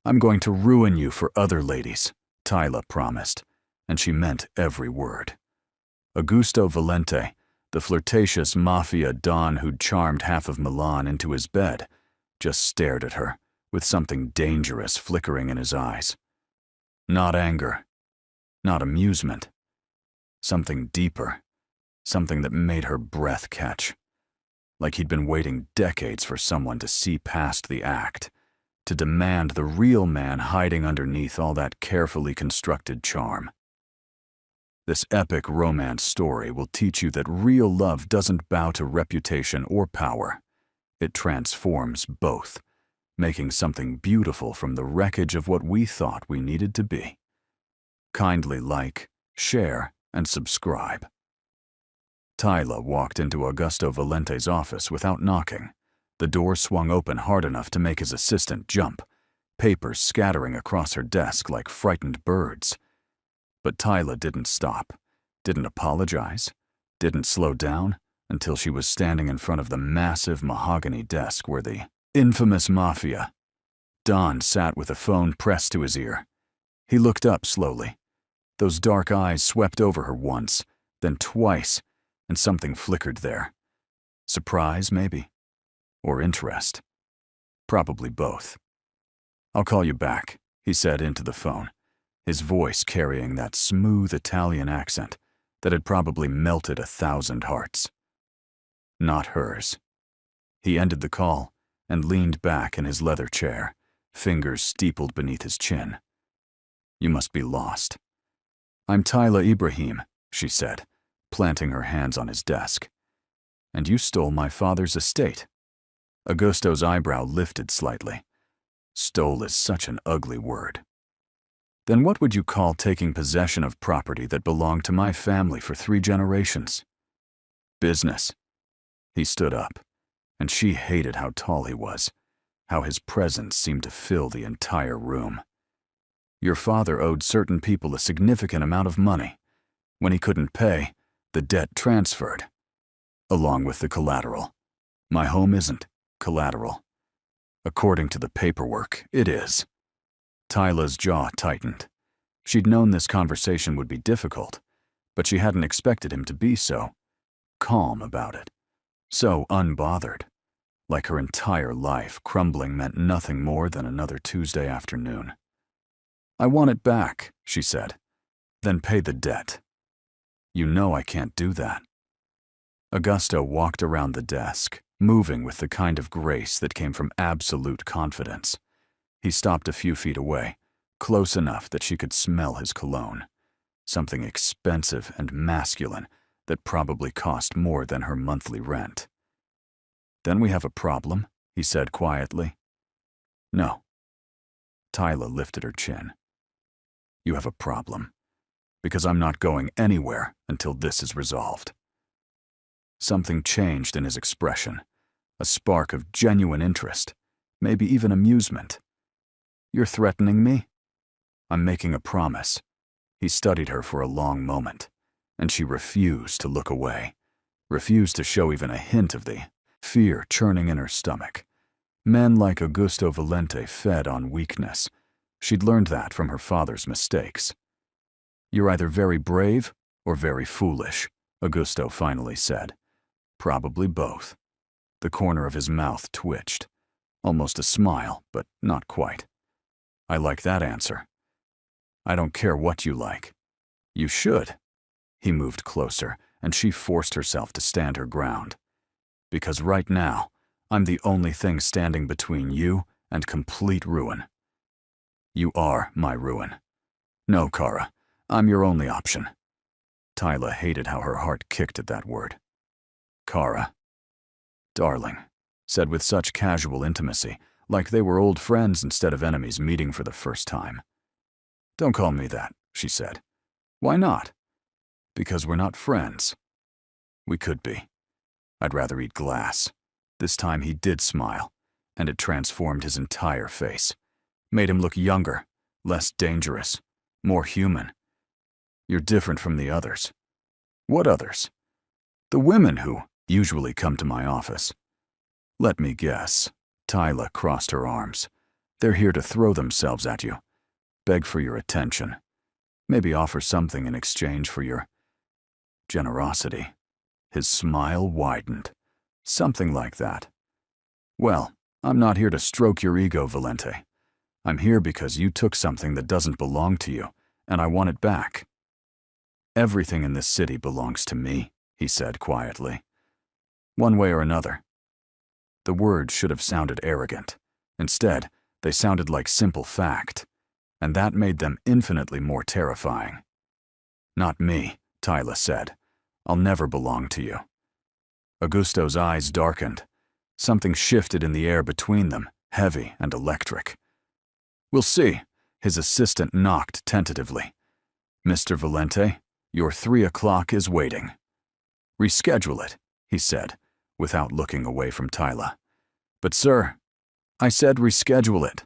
I'm going to ruin you for other ladies, Tyla promised, and she meant every word. Augusto Valente, the flirtatious mafia don who'd charmed half of Milan into his bed, just stared at her, with something dangerous flickering in his eyes. Not anger, not amusement. Something deeper, something that made her breath catch. Like he'd been waiting decades for someone to see past the act, to demand the real man hiding underneath all that carefully constructed charm. This epic romance story will teach you that real love doesn't bow to reputation or power. It transforms both, making something beautiful from the wreckage of what we thought we needed to be. Kindly like, share, and subscribe. Tyla walked into Augusto Valente's office without knocking. The door swung open hard enough to make his assistant jump, papers scattering across her desk like frightened birds. But Tyla didn't stop, didn't apologize, didn't slow down until she was standing in front of the massive mahogany desk where the infamous mafia Don sat with a phone pressed to his ear. He looked up slowly. Those dark eyes swept over her once, then twice, and something flickered there. Surprise, maybe? Or interest? Probably both. "I'll call you back," he said into the phone, his voice carrying that smooth Italian accent that had probably melted 1,000 hearts. Not hers. He ended the call and leaned back in his leather chair, fingers steepled beneath his chin. "You must be lost." "I'm Tyla Ibrahim," she said, planting her hands on his desk. "And you stole my father's estate." Augusto's eyebrow lifted slightly. Stole is such an ugly word. "Then what would you call taking possession of property that belonged to my family for 3 generations? Business." He stood up, and she hated how tall he was, how his presence seemed to fill the entire room. "Your father owed certain people a significant amount of money. When he couldn't pay, the debt transferred, along with the collateral. My home isn't collateral. According to the paperwork, it is." Tyla's jaw tightened. She'd known this conversation would be difficult, but she hadn't expected him to be so calm about it, so unbothered, like her entire life crumbling meant nothing more than another Tuesday afternoon. "I want it back," she said. "Then pay the debt." "You know I can't do that." Augusto walked around the desk, moving with the kind of grace that came from absolute confidence. He stopped a few feet away, close enough that she could smell his cologne, something expensive and masculine that probably cost more than her monthly rent. "Then we have a problem," he said quietly. "No." Tyla lifted her chin. "You have a problem, because I'm not going anywhere until this is resolved." Something changed in his expression, a spark of genuine interest, maybe even amusement. "You're threatening me?" "I'm making a promise." He studied her for a long moment, and she refused to look away, refused to show even a hint of the fear churning in her stomach. Men like Augusto Valente fed on weakness. She'd learned that from her father's mistakes. "You're either very brave or very foolish," Augusto finally said. "Probably both." The corner of his mouth twitched. Almost a smile, but not quite. "I like that answer." "I don't care what you like." "You should." He moved closer, and she forced herself to stand her ground. "Because right now, I'm the only thing standing between you and complete ruin." "You are my ruin." "No, Kara, I'm your only option." Tyla hated how her heart kicked at that word. "Kara." "Darling," said with such casual intimacy, like they were old friends instead of enemies meeting for the first time. "Don't call me that," she said. "Why not?" "Because we're not friends." "We could be. I'd rather eat glass." This time he did smile, and it transformed his entire face, made him look younger, less dangerous, more human. "You're different from the others." "What others?" "The women who usually come to my office." "Let me guess." Tyla crossed her arms. They're here to throw themselves at you, beg for your attention, maybe offer something in exchange for your generosity. His smile widened. Something like that. Well, I'm not here to stroke your ego, Valente. I'm here because you took something that doesn't belong to you, and I want it back. Everything in this city belongs to me, he said quietly. One way or another. The words should have sounded arrogant. Instead, they sounded like simple fact, and that made them infinitely more terrifying. Not me, Tyla said. I'll never belong to you. Augusto's eyes darkened. Something shifted in the air between them, heavy and electric. We'll see, his assistant knocked tentatively. Mr. Valente, your 3 o'clock is waiting. Reschedule it, he said, without looking away from Tyla. But sir, I said reschedule it.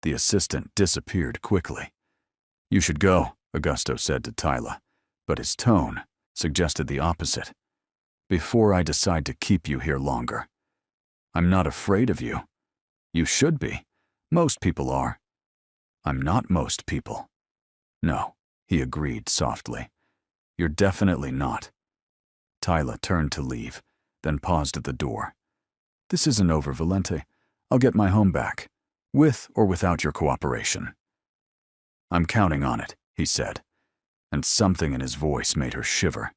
The assistant disappeared quickly. You should go, Augusto said to Tyla, but his tone suggested the opposite. Before I decide to keep you here longer. I'm not afraid of you. You should be. Most people are. I'm not most people. No, he agreed softly. You're definitely not. Tyla turned to leave, then paused at the door. This isn't over, Valente. I'll get my home back, with or without your cooperation. I'm counting on it, he said, and something in his voice made her shiver.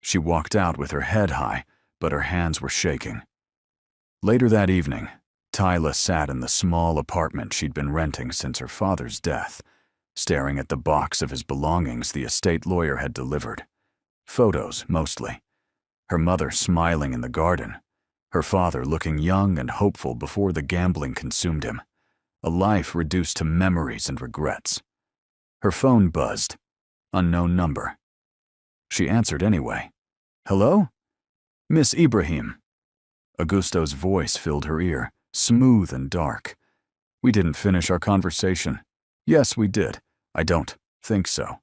She walked out with her head high, but her hands were shaking. Later that evening, Tyla sat in the small apartment she'd been renting since her father's death, staring at the box of his belongings the estate lawyer had delivered. Photos, mostly. Her mother smiling in the garden. Her father looking young and hopeful before the gambling consumed him. A life reduced to memories and regrets. Her phone buzzed. Unknown number. She answered anyway. Hello? Miss Ibrahim. Augusto's voice filled her ear, smooth and dark. We didn't finish our conversation. Yes, we did. I don't think so.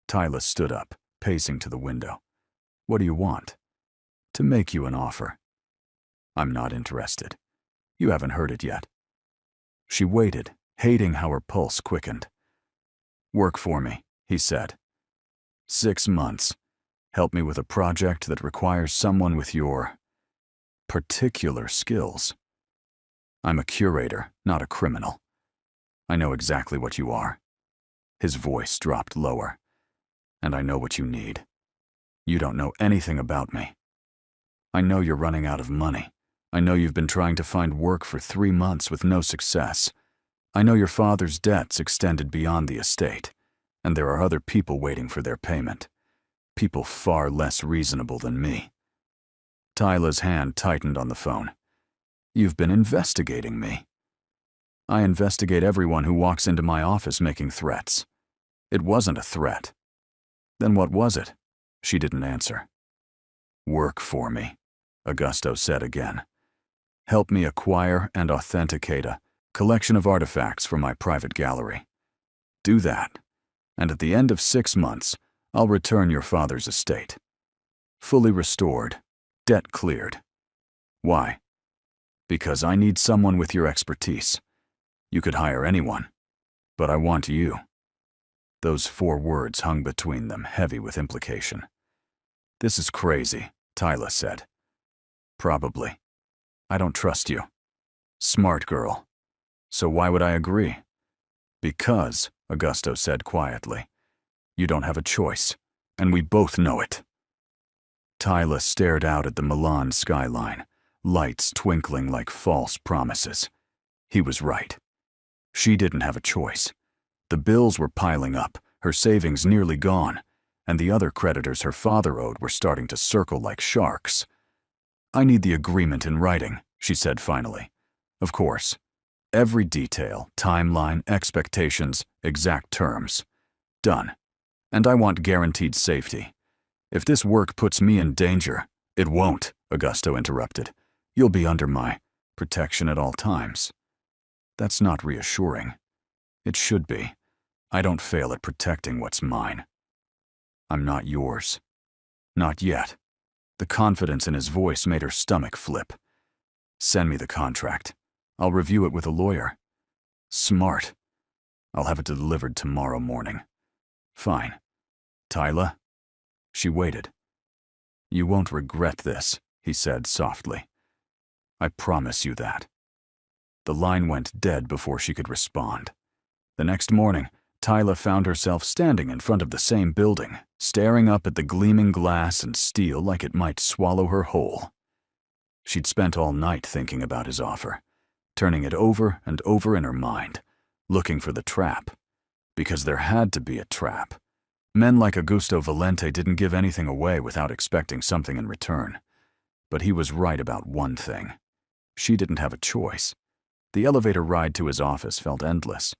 Tyla stood up, pacing to the window. What do you want? To make you an offer. I'm not interested. You haven't heard it yet. She waited, hating how her pulse quickened. Work for me, he said. 6 months. Help me with a project that requires someone with your particular skills. I'm a curator, not a criminal. I know exactly what you are. His voice dropped lower. And I know what you need. You don't know anything about me. I know you're running out of money. I know you've been trying to find work for 3 months with no success. I know your father's debts extended beyond the estate, and there are other people waiting for their payment. People far less reasonable than me. Tyla's hand tightened on the phone. You've been investigating me. I investigate everyone who walks into my office making threats. It wasn't a threat. Then what was it? She didn't answer. Work for me, Augusto said again. Help me acquire and authenticate a collection of artifacts for my private gallery. Do that, and at the end of 6 months, I'll return your father's estate. Fully restored, debt cleared. Why? Because I need someone with your expertise. You could hire anyone, but I want you. Those 4 words hung between them, heavy with implication. This is crazy, Tyla said. Probably. I don't trust you. Smart girl. So why would I agree? Because, Augusto said quietly, you don't have a choice, and we both know it. Tyla stared out at the Milan skyline, lights twinkling like false promises. He was right. She didn't have a choice. The bills were piling up, her savings nearly gone, and the other creditors her father owed were starting to circle like sharks. I need the agreement in writing, she said finally. Of course. Every detail, timeline, expectations, exact terms. Done. And I want guaranteed safety. If this work puts me in danger, it won't, Augusto interrupted. You'll be under my protection at all times. That's not reassuring. It should be. I don't fail at protecting what's mine. I'm not yours. Not yet. The confidence in his voice made her stomach flip. Send me the contract. I'll review it with a lawyer. Smart. I'll have it delivered tomorrow morning. Fine. Tyla? She waited. You won't regret this, he said softly. I promise you that. The line went dead before she could respond. The next morning, Tyla found herself standing in front of the same building, staring up at the gleaming glass and steel like it might swallow her whole. She'd spent all night thinking about his offer, turning it over and over in her mind, looking for the trap. Because there had to be a trap. Men like Augusto Valente didn't give anything away without expecting something in return. But he was right about one thing. She didn't have a choice. The elevator ride to his office felt endless.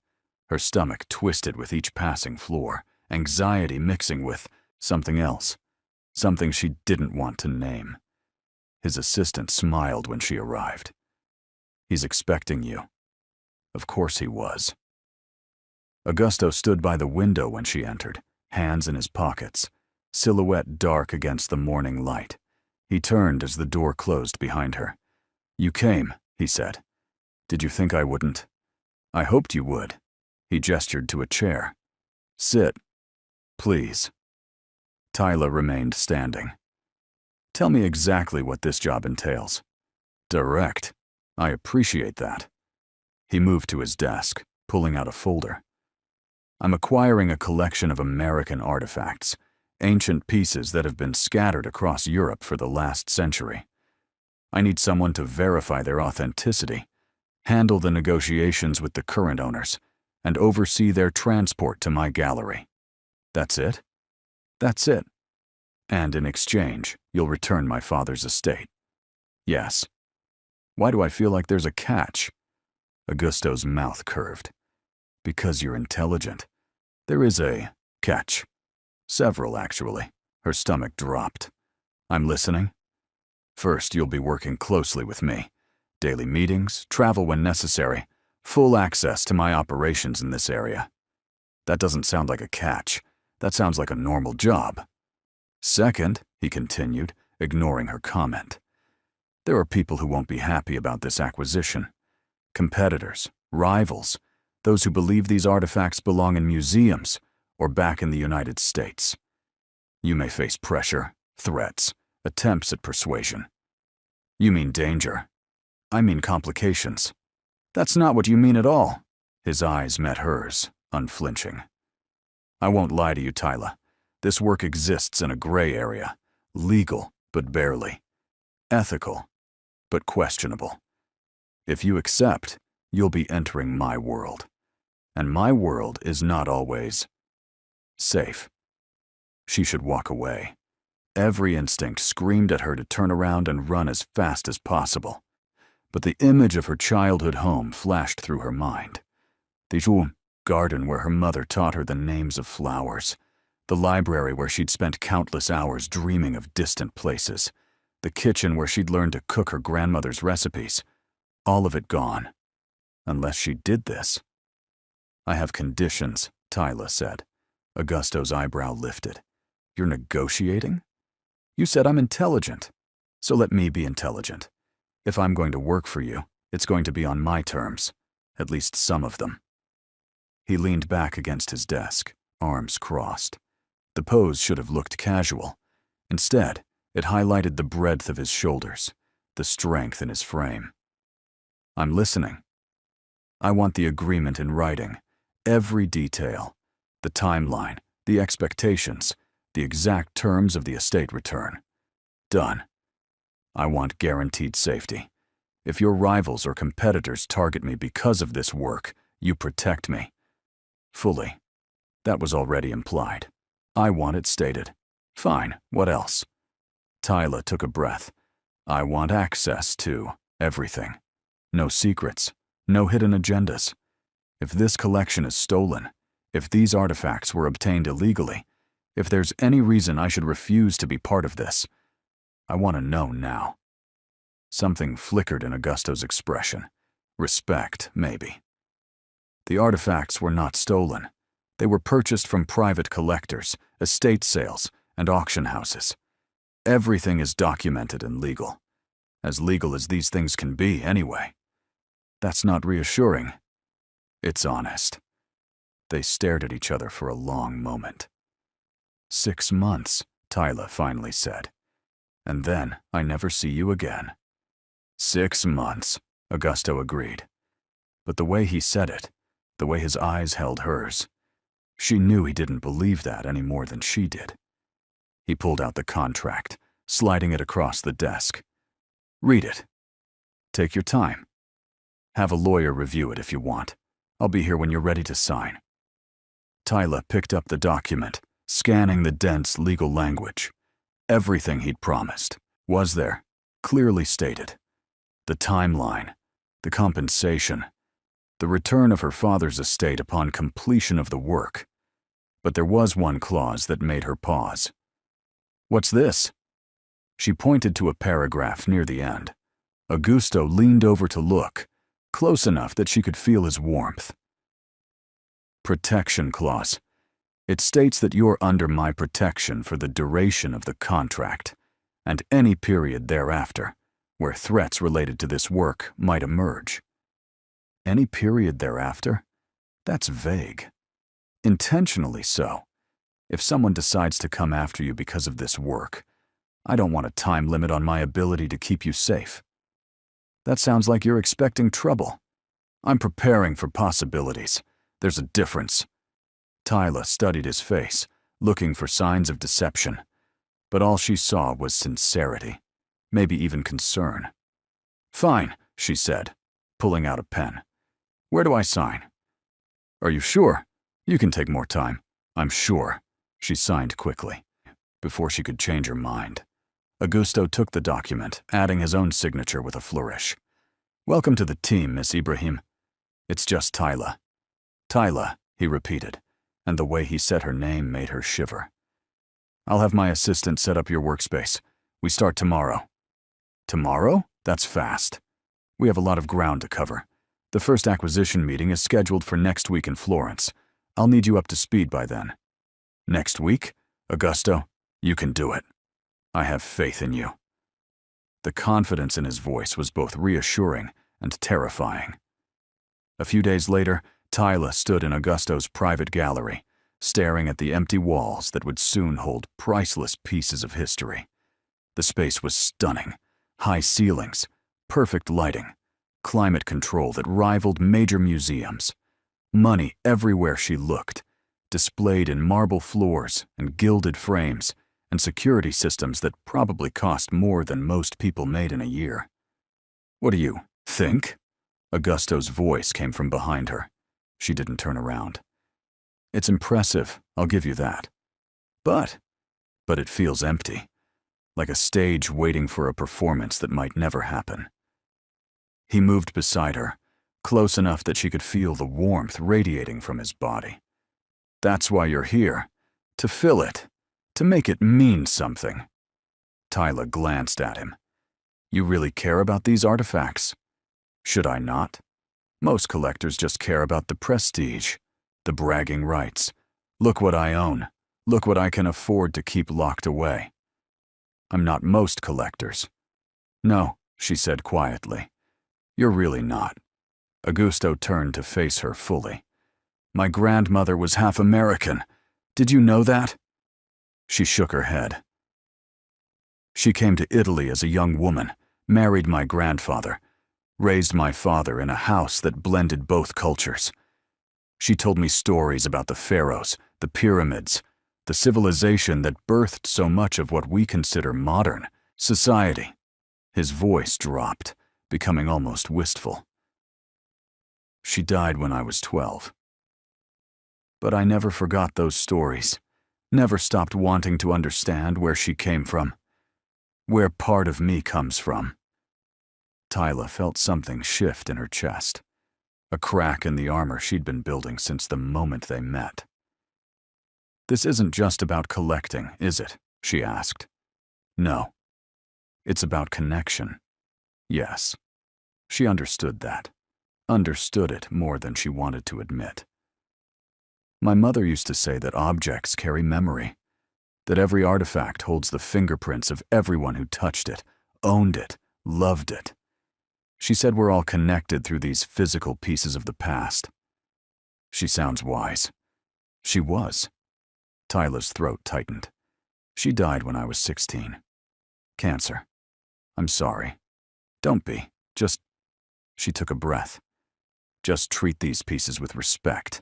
Her stomach twisted with each passing floor, anxiety mixing with something else, something she didn't want to name. His assistant smiled when she arrived. He's expecting you. Of course he was. Augusto stood by the window when she entered, hands in his pockets, silhouette dark against the morning light. He turned as the door closed behind her. You came, he said. Did you think I wouldn't? I hoped you would. He gestured to a chair. Sit. Please. Tyla remained standing. Tell me exactly what this job entails. Direct. I appreciate that. He moved to his desk, pulling out a folder. I'm acquiring a collection of American artifacts, ancient pieces that have been scattered across Europe for the last century. I need someone to verify their authenticity, handle the negotiations with the current owners, and oversee their transport to my gallery. That's it? That's it. And in exchange, you'll return my father's estate. Yes. Why do I feel like there's a catch? Augusto's mouth curved. Because you're intelligent. There is a catch. Several, actually. Her stomach dropped. I'm listening. First, you'll be working closely with me. Daily meetings, travel when necessary, full access to my operations in this area. That doesn't sound like a catch. That sounds like a normal job. Second, he continued, ignoring her comment. There are people who won't be happy about this acquisition. Competitors, rivals, those who believe these artifacts belong in museums or back in the United States. You may face pressure, threats, attempts at persuasion. You mean danger. I mean complications. That's not what you mean at all. His eyes met hers, unflinching. I won't lie to you, Tyla. This work exists in a gray area. Legal, but barely. Ethical, but questionable. If you accept, you'll be entering my world. And my world is not always safe. She should walk away. Every instinct screamed at her to turn around and run as fast as possible. But the image of her childhood home flashed through her mind. The garden where her mother taught her the names of flowers. The library where she'd spent countless hours dreaming of distant places. The kitchen where she'd learned to cook her grandmother's recipes. All of it gone. Unless she did this. I have conditions, Tyla said. Augusto's eyebrow lifted. You're negotiating? You said I'm intelligent. So let me be intelligent. If I'm going to work for you, it's going to be on my terms. At least some of them. He leaned back against his desk, arms crossed. The pose should have looked casual. Instead, it highlighted the breadth of his shoulders, the strength in his frame. I'm listening. I want the agreement in writing, every detail, the timeline, the expectations, the exact terms of the estate return. Done. I want guaranteed safety. If your rivals or competitors target me because of this work, you protect me. Fully. That was already implied. I want it stated. Fine, what else? Tyla took a breath. I want access to everything. No secrets, no hidden agendas. If this collection is stolen, if these artifacts were obtained illegally, if there's any reason I should refuse to be part of this, I want to know now. Something flickered in Augusto's expression. Respect, maybe. The artifacts were not stolen. They were purchased from private collectors, estate sales, and auction houses. Everything is documented and legal. As legal as these things can be, anyway. That's not reassuring. It's honest." They stared at each other for a long moment. 6 months, Tyla finally said. "And then I never see you again." 6 months, Augusto agreed. But the way he said it, the way his eyes held hers, she knew he didn't believe that any more than she did. He pulled out the contract, sliding it across the desk. "Read it. Take your time. Have a lawyer review it if you want. I'll be here when you're ready to sign." Tyla picked up the document, scanning the dense legal language. Everything he'd promised was there, clearly stated. The timeline, the compensation, the return of her father's estate upon completion of the work. But there was one clause that made her pause. "What's this?" She pointed to a paragraph near the end. Augusto leaned over to look, close enough that she could feel his warmth. "Protection clause. It states that you're under my protection for the duration of the contract, and any period thereafter, where threats related to this work might emerge." Any period thereafter? That's vague. Intentionally so. If someone decides to come after you because of this work, I don't want a time limit on my ability to keep you safe. That sounds like you're expecting trouble. I'm preparing for possibilities. There's a difference. Tyla studied his face, looking for signs of deception, but all she saw was sincerity, maybe even concern. "Fine," she said, pulling out a pen. "Where do I sign?" "Are you sure? You can take more time." "I'm sure." She signed quickly, before she could change her mind. Augusto took the document, adding his own signature with a flourish. "Welcome to the team, Miss Ibrahim. It's just Tyla." "Tyla," he repeated, and the way he said her name made her shiver. "I'll have my assistant set up your workspace. We start tomorrow." "Tomorrow? That's fast. We have a lot of ground to cover. The first acquisition meeting is scheduled for next week in Florence. I'll need you up to speed by then." "Next week? Augusto, you can do it. I have faith in you." The confidence in his voice was both reassuring and terrifying. A few days later, Tyla stood in Augusto's private gallery, staring at the empty walls that would soon hold priceless pieces of history. The space was stunning. High ceilings, perfect lighting, climate control that rivaled major museums. Money everywhere she looked, displayed in marble floors and gilded frames, and security systems that probably cost more than most people made in a year. "What do you think?" Augusto's voice came from behind her. She didn't turn around. "It's impressive, I'll give you that. But it feels empty, like a stage waiting for a performance that might never happen." He moved beside her, close enough that she could feel the warmth radiating from his body. "That's why you're here, to fill it, to make it mean something." Tyla glanced at him. "You really care about these artifacts?" "Should I not? Most collectors just care about the prestige, the bragging rights. Look what I own. Look what I can afford to keep locked away." "I'm not most collectors." "No," she said quietly. "You're really not." Augusto turned to face her fully. "My grandmother was half American. Did you know that?" She shook her head. "She came to Italy as a young woman, married my grandfather, raised my father in a house that blended both cultures. She told me stories about the pharaohs, the pyramids, the civilization that birthed so much of what we consider modern society." His voice dropped, becoming almost wistful. "She died when I was 12. But I never forgot those stories, never stopped wanting to understand where she came from, where part of me comes from." Tyla felt something shift in her chest, a crack in the armor she'd been building since the moment they met. "This isn't just about collecting, is it?" she asked. "No. It's about connection." Yes. She understood that. Understood it more than she wanted to admit. "My mother used to say that objects carry memory, that every artifact holds the fingerprints of everyone who touched it, owned it, loved it. She said we're all connected through these physical pieces of the past. She sounds wise. She was. Tyla's throat tightened. She died when I was 16. Cancer. I'm sorry. Don't be. Just... She took a breath. Just treat these pieces with respect.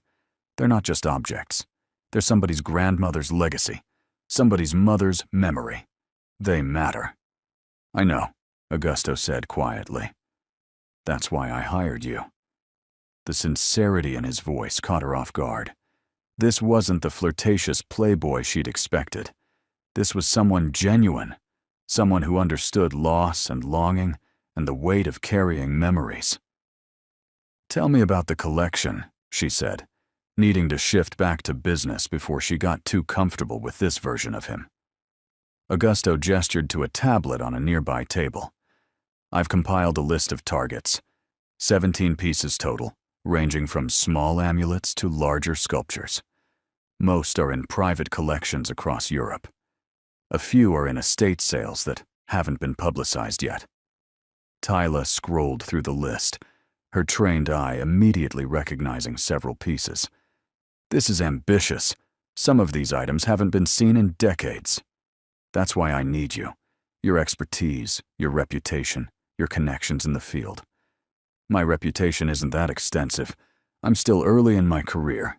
They're not just objects. They're somebody's grandmother's legacy, somebody's mother's memory. They matter. I know, Augusto said quietly. That's why I hired you. The sincerity in his voice caught her off guard. This wasn't the flirtatious playboy she'd expected. This was someone genuine, someone who understood loss and longing and the weight of carrying memories. Tell me about the collection, she said, needing to shift back to business before she got too comfortable with this version of him. Augusto gestured to a tablet on a nearby table. I've compiled a list of targets, 17 pieces total, ranging from small amulets to larger sculptures. Most are in private collections across Europe. A few are in estate sales that haven't been publicized yet. Tyla scrolled through the list, her trained eye immediately recognizing several pieces. This is ambitious. Some of these items haven't been seen in decades. That's why I need you. Your expertise, your reputation, your connections in the field. My reputation isn't that extensive. I'm still early in my career.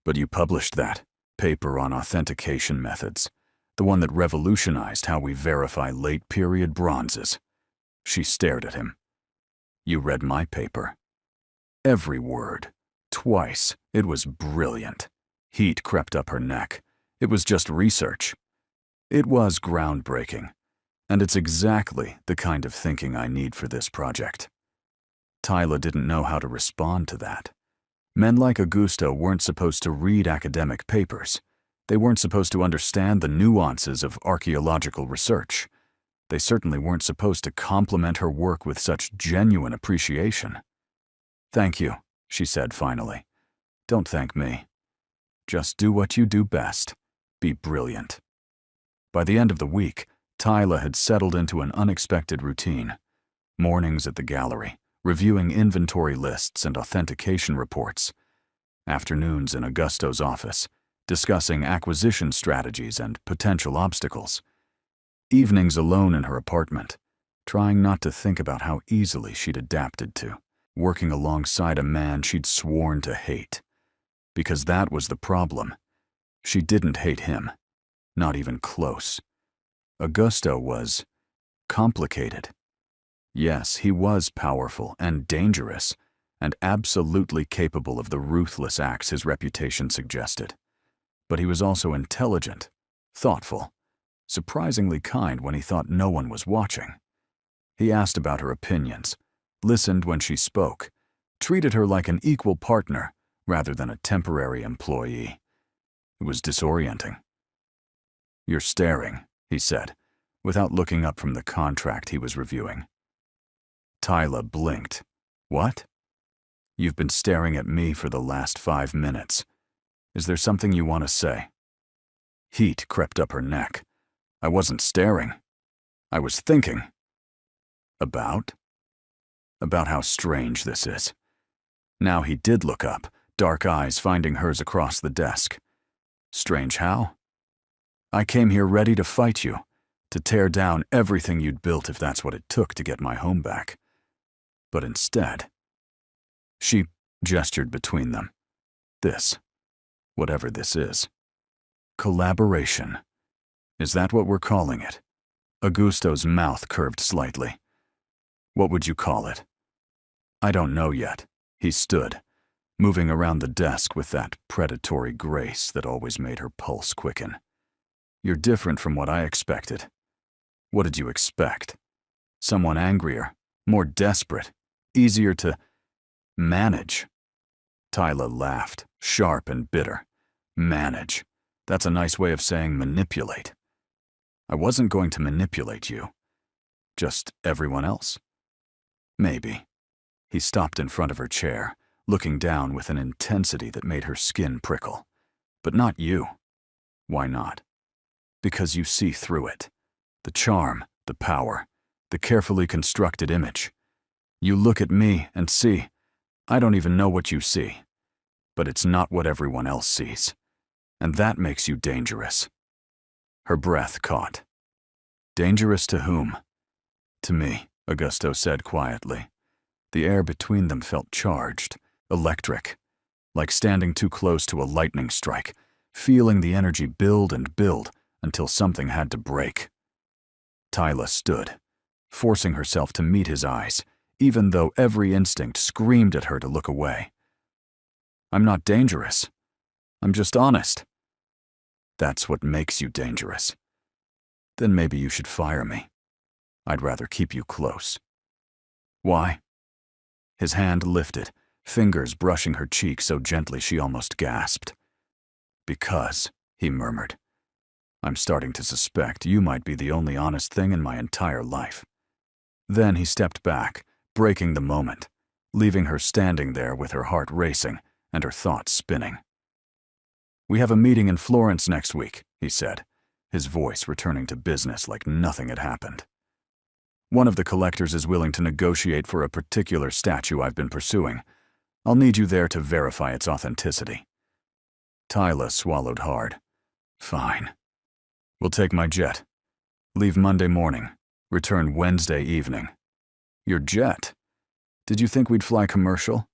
But you published that paper on authentication methods, the one that revolutionized how we verify late-period bronzes. She stared at him. You read my paper. Every word. Twice. It was brilliant. Heat crept up her neck. It was just research. It was groundbreaking, and it's exactly the kind of thinking I need for this project. Tyla didn't know how to respond to that. Men like Augusto weren't supposed to read academic papers. They weren't supposed to understand the nuances of archaeological research. They certainly weren't supposed to compliment her work with such genuine appreciation. Thank you, she said finally. Don't thank me. Just do what you do best. Be brilliant. By the end of the week, Tyla had settled into an unexpected routine. Mornings at the gallery, reviewing inventory lists and authentication reports. Afternoons in Augusto's office, discussing acquisition strategies and potential obstacles. Evenings alone in her apartment, trying not to think about how easily she'd adapted to, working alongside a man she'd sworn to hate. Because that was the problem. She didn't hate him. Not even close. Augusto was complicated. Yes, he was powerful and dangerous, and absolutely capable of the ruthless acts his reputation suggested. But he was also intelligent, thoughtful, surprisingly kind when he thought no one was watching. He asked about her opinions, listened when she spoke, treated her like an equal partner rather than a temporary employee. It was disorienting. You're staring, he said, without looking up from the contract he was reviewing. Tyla blinked. What? You've been staring at me for the last 5 minutes. Is there something you want to say? Heat crept up her neck. I wasn't staring. I was thinking. About? About how strange this is. Now he did look up, dark eyes finding hers across the desk. Strange how? I came here ready to fight you, to tear down everything you'd built if that's what it took to get my home back. But instead, she gestured between them. This, whatever this is. Collaboration. Is that what we're calling it? Augusto's mouth curved slightly. What would you call it? I don't know yet. He stood, moving around the desk with that predatory grace that always made her pulse quicken. You're different from what I expected. What did you expect? Someone angrier, more desperate, easier to manage. Tyla laughed, sharp and bitter. Manage. That's a nice way of saying manipulate. I wasn't going to manipulate you. Just everyone else? Maybe. He stopped in front of her chair, looking down with an intensity that made her skin prickle. But not you. Why not? Because you see through it. The charm, the power, the carefully constructed image. You look at me and see, I don't even know what you see. but it's not what everyone else sees. And that makes you dangerous." Her breath caught. "Dangerous to whom?" "To me," Augusto said quietly. The air between them felt charged, electric, like standing too close to a lightning strike, feeling the energy build and build until something had to break. Tyla stood, forcing herself to meet his eyes, even though every instinct screamed at her to look away. "I'm not dangerous. I'm just honest." "That's what makes you dangerous. Then maybe you should fire me. I'd rather keep you close." "Why?" His hand lifted, fingers brushing her cheek so gently she almost gasped. "Because," he murmured, "I'm starting to suspect you might be the only honest thing in my entire life." Then he stepped back, breaking the moment, leaving her standing there with her heart racing and her thoughts spinning. "We have a meeting in Florence next week," he said, his voice returning to business like nothing had happened. "One of the collectors is willing to negotiate for a particular statue I've been pursuing. I'll need you there to verify its authenticity." Tyla swallowed hard. "Fine. We'll take my jet. Leave Monday morning. Return Wednesday evening." "Your jet? Did you think we'd fly commercial?"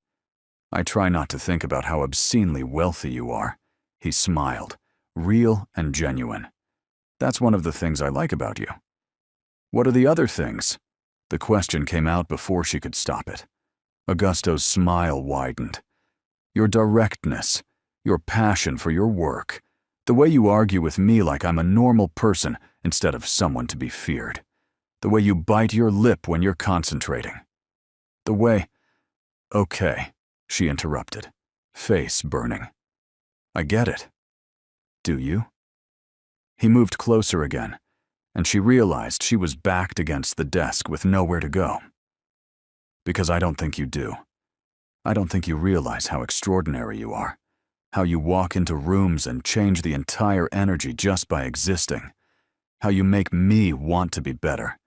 "I try not to think about how obscenely wealthy you are." He smiled, real and genuine. "That's one of the things I like about you." "What are the other things?" The question came out before she could stop it. Augusto's smile widened. "Your directness, your passion for your work, the way you argue with me like I'm a normal person instead of someone to be feared, the way you bite your lip when you're concentrating, the way—" "Okay," she interrupted, face burning. "I get it." "Do you?" He moved closer again, and she realized she was backed against the desk with nowhere to go. "Because I don't think you do. I don't think you realize how extraordinary you are, how you walk into rooms and change the entire energy just by existing, how you make me want to be better,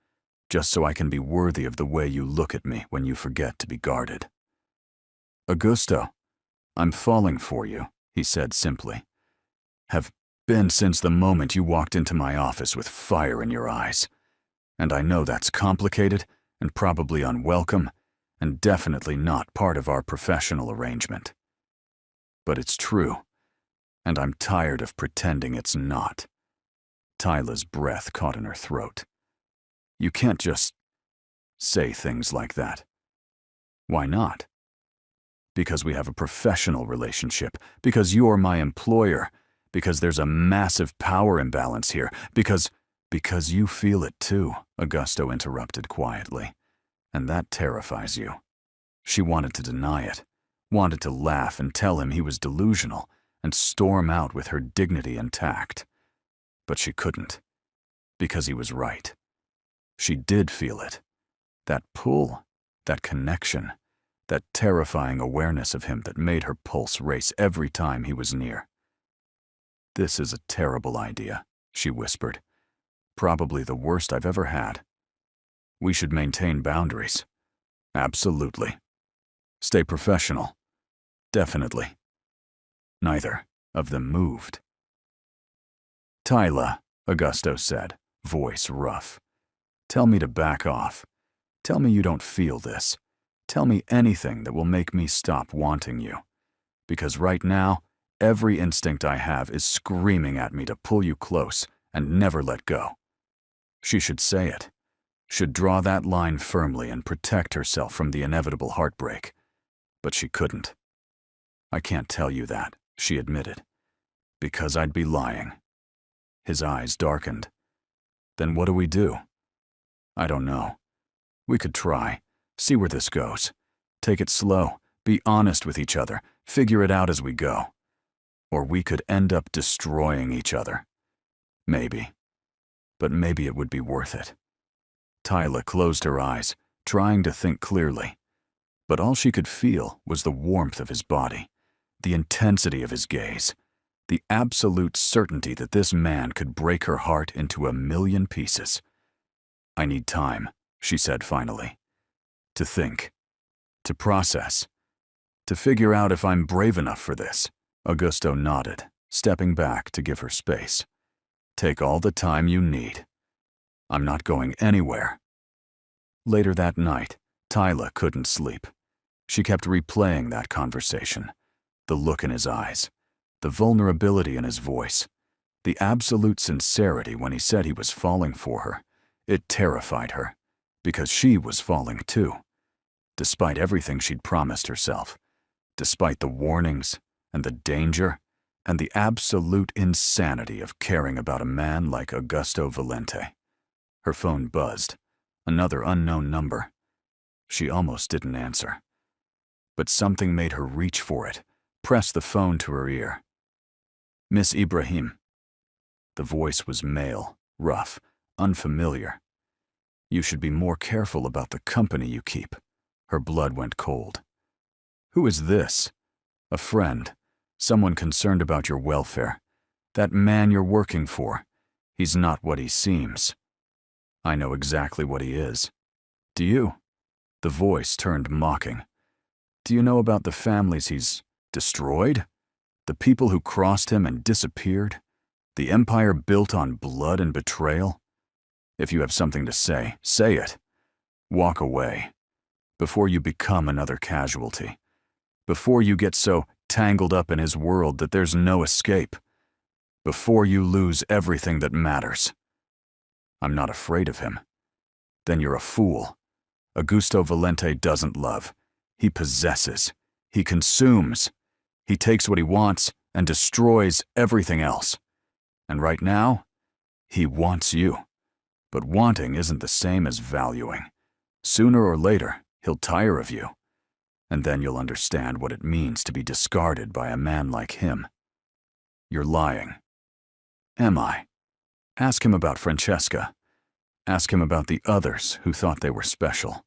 just so I can be worthy of the way you look at me when you forget to be guarded." "Augusto, I'm falling for you," he said simply. "Have been since the moment you walked into my office with fire in your eyes. And I know that's complicated and probably unwelcome and definitely not part of our professional arrangement. But it's true, and I'm tired of pretending it's not." Tyla's breath caught in her throat. "You can't just say things like that." "Why not?" "Because we have a professional relationship, because you're my employer, because there's a massive power imbalance here, because you feel it too," Augusto interrupted quietly. "And that terrifies you." She wanted to deny it, wanted to laugh and tell him he was delusional and storm out with her dignity intact. But she couldn't, because he was right. She did feel it. That pull, that connection, that terrifying awareness of him that made her pulse race every time he was near. "This is a terrible idea," she whispered. "Probably the worst I've ever had. We should maintain boundaries." "Absolutely. Stay professional." "Definitely." Neither of them moved. "Tyla," Augusto said, voice rough. "Tell me to back off. Tell me you don't feel this. Tell me anything that will make me stop wanting you. Because right now, every instinct I have is screaming at me to pull you close and never let go." She should say it, should draw that line firmly and protect herself from the inevitable heartbreak. But she couldn't. "I can't tell you that," she admitted, "because I'd be lying." His eyes darkened. "Then what do we do?" "I don't know. We could try, see where this goes. Take it slow, be honest with each other, figure it out as we go. Or we could end up destroying each other. Maybe. But maybe it would be worth it." Tyla closed her eyes, trying to think clearly. But all she could feel was the warmth of his body, the intensity of his gaze, the absolute certainty that this man could break her heart into a million pieces. "I need time," she said finally. "To think. To process. To figure out if I'm brave enough for this. Augusto nodded, stepping back to give her space. Take all the time you need. I'm not going anywhere. Later that night, Tyla couldn't sleep. She kept replaying that conversation. The look in his eyes, the vulnerability in his voice, the absolute sincerity when he said he was falling for her. It terrified her, because she was falling too. Despite everything she'd promised herself, despite the warnings and the danger and the absolute insanity of caring about a man like Augusto Valente. Her phone buzzed, another unknown number. She almost didn't answer. But something made her reach for it, press the phone to her ear. Miss Ibrahim. The voice was male, rough, unfamiliar. You should be more careful about the company you keep. Her blood went cold. Who is this? A friend, someone concerned about your welfare. That man you're working for. He's not what he seems. I know exactly what he is. Do you? The voice turned mocking. Do you know about the families he's destroyed? The people who crossed him and disappeared? The empire built on blood and betrayal? If you have something to say, say it. Walk away. Before you become another casualty. Before you get so tangled up in his world that there's no escape. Before you lose everything that matters. I'm not afraid of him. Then you're a fool. Augusto Valente doesn't love. He possesses. He consumes. He takes what he wants and destroys everything else. And right now, he wants you. But wanting isn't the same as valuing. Sooner or later, he'll tire of you. And then you'll understand what it means to be discarded by a man like him. You're lying. Am I? Ask him about Francesca. Ask him about the others who thought they were special.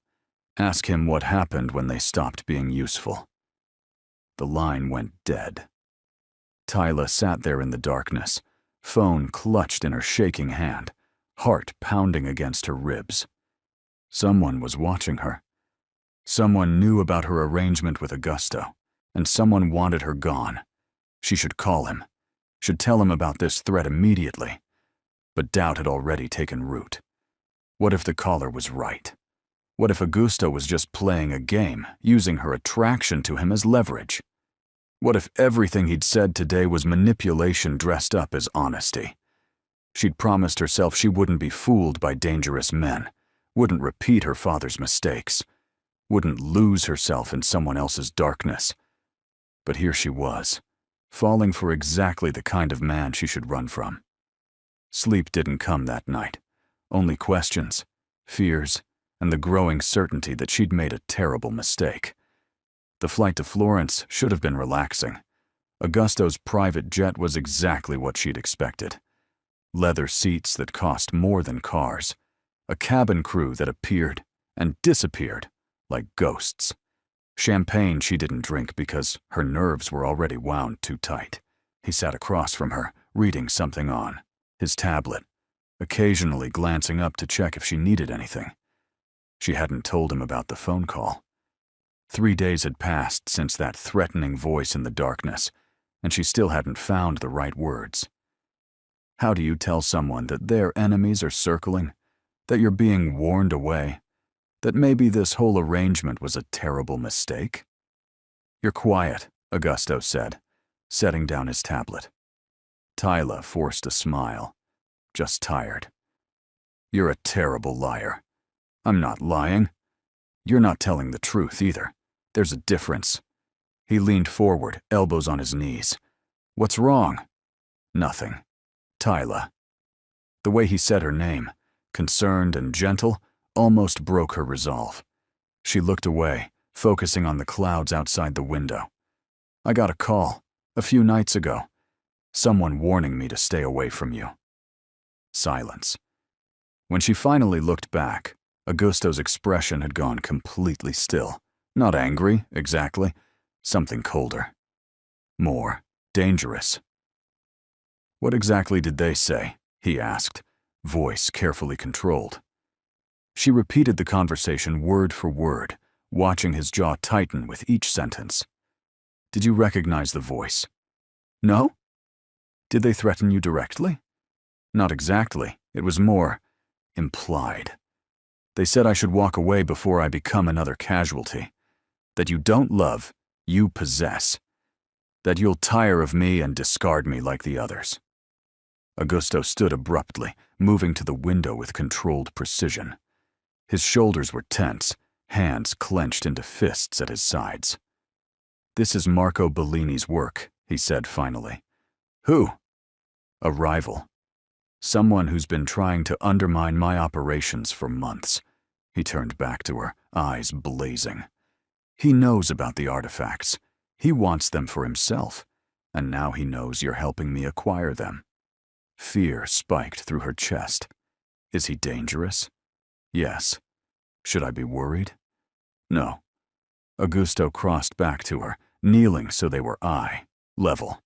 Ask him what happened when they stopped being useful. The line went dead. Tyla sat there in the darkness, phone clutched in her shaking hand, heart pounding against her ribs. Someone was watching her. Someone knew about her arrangement with Augusto, and someone wanted her gone. She should call him, should tell him about this threat immediately. But doubt had already taken root. What if the caller was right? What if Augusto was just playing a game, using her attraction to him as leverage? What if everything he'd said today was manipulation dressed up as honesty? She'd promised herself she wouldn't be fooled by dangerous men, wouldn't repeat her father's mistakes, wouldn't lose herself in someone else's darkness. But here she was, falling for exactly the kind of man she should run from. Sleep didn't come that night, only questions, fears, and the growing certainty that she'd made a terrible mistake. The flight to Florence should have been relaxing. Augusto's private jet was exactly what she'd expected. Leather seats that cost more than cars. A cabin crew that appeared and disappeared like ghosts. Champagne she didn't drink because her nerves were already wound too tight. He sat across from her, reading something on his tablet, occasionally glancing up to check if she needed anything. She hadn't told him about the phone call. 3 days had passed since that threatening voice in the darkness, and she still hadn't found the right words. How do you tell someone that their enemies are circling, that you're being warned away, that maybe this whole arrangement was a terrible mistake? You're quiet, Augusto said, setting down his tablet. Tyla forced a smile, just tired. You're a terrible liar. I'm not lying. You're not telling the truth either. There's a difference. He leaned forward, elbows on his knees. What's wrong? Nothing. Tyla. The way he said her name, concerned and gentle, almost broke her resolve. She looked away, focusing on the clouds outside the window. I got a call, a few nights ago. Someone warning me to stay away from you. Silence. When she finally looked back, Augusto's expression had gone completely still. Not angry, exactly. Something colder. More dangerous. What exactly did they say? He asked, voice carefully controlled. She repeated the conversation word for word, watching his jaw tighten with each sentence. Did you recognize the voice? No? Did they threaten you directly? Not exactly. It was more implied. They said I should walk away before I become another casualty. That you don't love, you possess. That you'll tire of me and discard me like the others. Augusto stood abruptly, moving to the window with controlled precision. His shoulders were tense, hands clenched into fists at his sides. "This is Marco Bellini's work," he said finally. "Who?" "A rival. Someone who's been trying to undermine my operations for months." He turned back to her, eyes blazing. "He knows about the artifacts. He wants them for himself, and now he knows you're helping me acquire them." Fear spiked through her chest. "Is he dangerous?" "Yes." "Should I be worried?" "No." Augusto crossed back to her, kneeling so they were eye-level.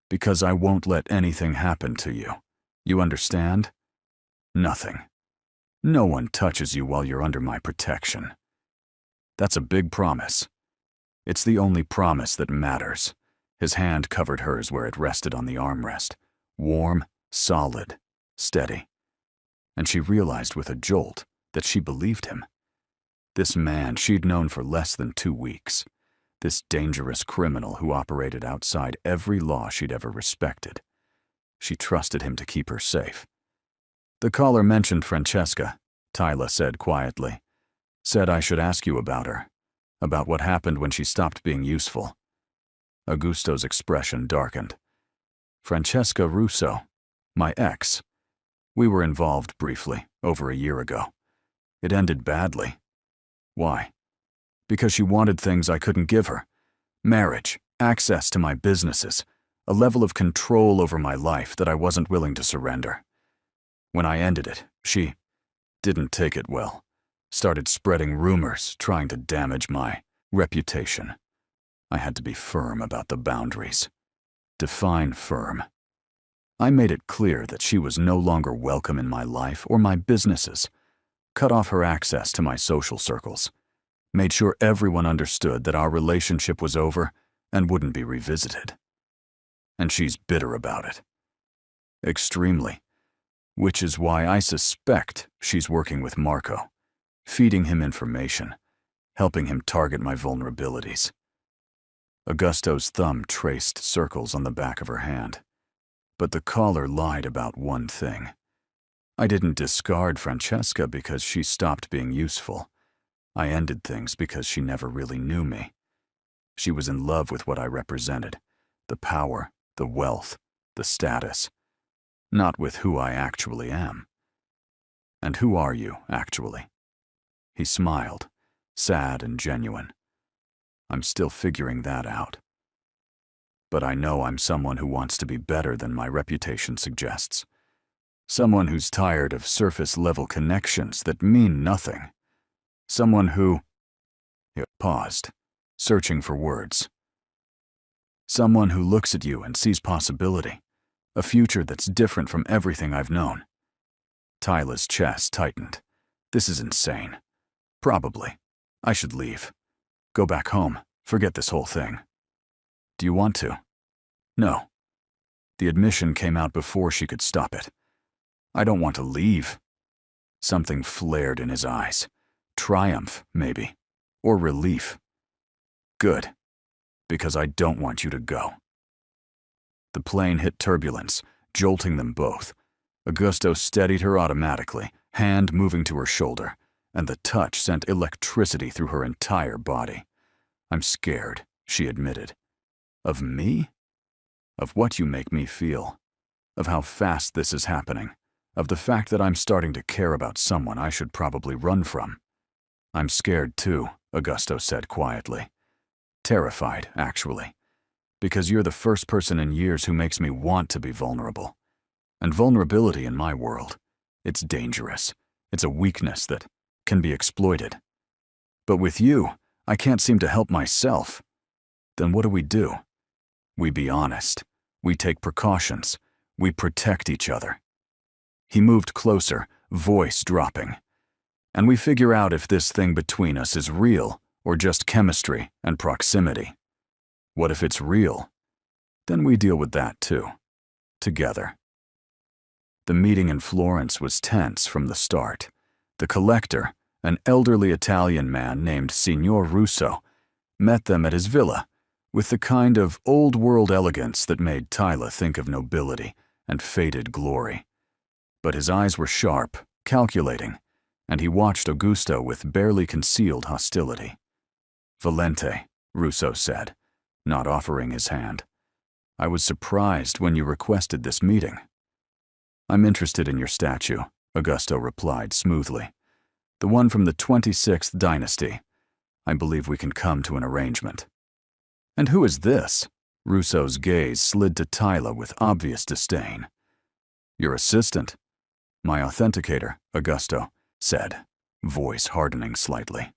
"Because I won't let anything happen to you. You understand? Nothing. No one touches you while you're under my protection. That's a big promise. It's the only promise that matters." His hand covered hers where it rested on the armrest. Warm, solid, steady. And she realized with a jolt that she believed him. This man she'd known for less than 2 weeks. This dangerous criminal who operated outside every law she'd ever respected. She trusted him to keep her safe. "The caller mentioned Francesca," Tyla said quietly. "Said I should ask you about her. About what happened when she stopped being useful." Augusto's expression darkened. "Francesca Russo, my ex. We were involved briefly, over a year ago. It ended badly." "Why?" "Because she wanted things I couldn't give her. Marriage, access to my businesses, a level of control over my life that I wasn't willing to surrender. When I ended it, she didn't take it well. Started spreading rumors, trying to damage my reputation. I had to be firm about the boundaries. Define firm. I made it clear that she was no longer welcome in my life or my businesses. Cut off her access to my social circles. Made sure everyone understood that our relationship was over and wouldn't be revisited. And she's bitter about it. Extremely. Which is why I suspect she's working with Marco, feeding him information, helping him target my vulnerabilities." Augusto's thumb traced circles on the back of her hand. But the caller lied about one thing. "I didn't discard Francesca because she stopped being useful. I ended things because she never really knew me. She was in love with what I represented, the power, the wealth, the status, not with who I actually am." "And who are you, actually?" He smiled, sad and genuine. "I'm still figuring that out. But I know I'm someone who wants to be better than my reputation suggests. Someone who's tired of surface-level connections that mean nothing. Someone who—" He paused, searching for words. "Someone who looks at you and sees possibility. A future that's different from everything I've known." Tyla's chest tightened. "This is insane. Probably. I should leave. Go back home. Forget this whole thing." "Do you want to?" "No." The admission came out before she could stop it. "I don't want to leave." Something flared in his eyes. Triumph, maybe. Or relief. "Good. Because I don't want you to go." The plane hit turbulence, jolting them both. Augusto steadied her automatically, hand moving to her shoulder, and the touch sent electricity through her entire body. "I'm scared," she admitted. "Of me? Of what you make me feel. Of how fast this is happening. Of the fact that I'm starting to care about someone I should probably run from." "I'm scared too," Augusto said quietly. "Terrified, actually. Because you're the first person in years who makes me want to be vulnerable. And vulnerability in my world, it's dangerous. It's a weakness that can be exploited. But with you, I can't seem to help myself. Then what do? We be honest. We take precautions. We protect each other." He moved closer, voice dropping. "And we figure out if this thing between us is real or just chemistry and proximity." What if it's real? Then we deal with that too. Together. The meeting in Florence was tense from the start. The collector, an elderly Italian man named Signor Russo, met them at his villa with the kind of old-world elegance that made Tyla think of nobility and faded glory. But his eyes were sharp, calculating, and he watched Augusto with barely concealed hostility. "Valente," Russo said, not offering his hand. "I was surprised when you requested this meeting." "I'm interested in your statue," Augusto replied smoothly. "The one from the 26th dynasty. I believe we can come to an arrangement." "And who is this?" Russo's gaze slid to Tyla with obvious disdain. "Your assistant." "My authenticator," Augusto said, voice hardening slightly.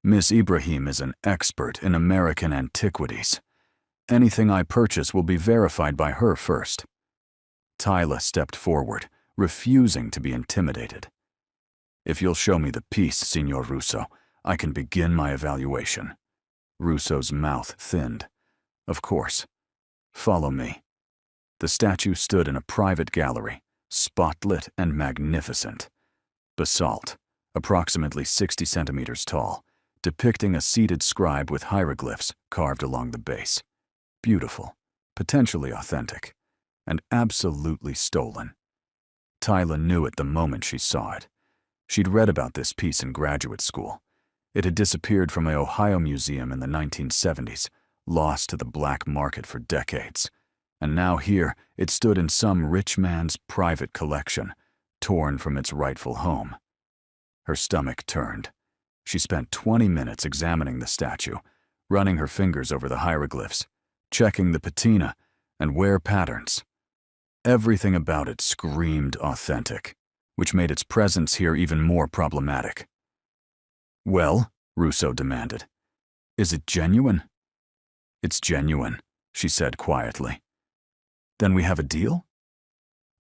"Miss Ibrahim is an expert in American antiquities. Anything I purchase will be verified by her first." Tyla stepped forward, refusing to be intimidated. "If you'll show me the piece, Signor Russo, I can begin my evaluation." Russo's mouth thinned. "Of course. Follow me." The statue stood in a private gallery, spotlit and magnificent. Basalt, approximately 60 centimeters tall, depicting a seated scribe with hieroglyphs carved along the base. Beautiful, potentially authentic, and absolutely stolen. Tyla knew it the moment she saw it. She'd read about this piece in graduate school. It had disappeared from an Ohio museum in the 1970s, lost to the black market for decades. And now here, it stood in some rich man's private collection, torn from its rightful home. Her stomach turned. She spent 20 minutes examining the statue, running her fingers over the hieroglyphs, checking the patina and wear patterns. Everything about it screamed authentic, which made its presence here even more problematic. "Well," Russo demanded, "is it genuine?" "It's genuine," she said quietly. "Then we have a deal?"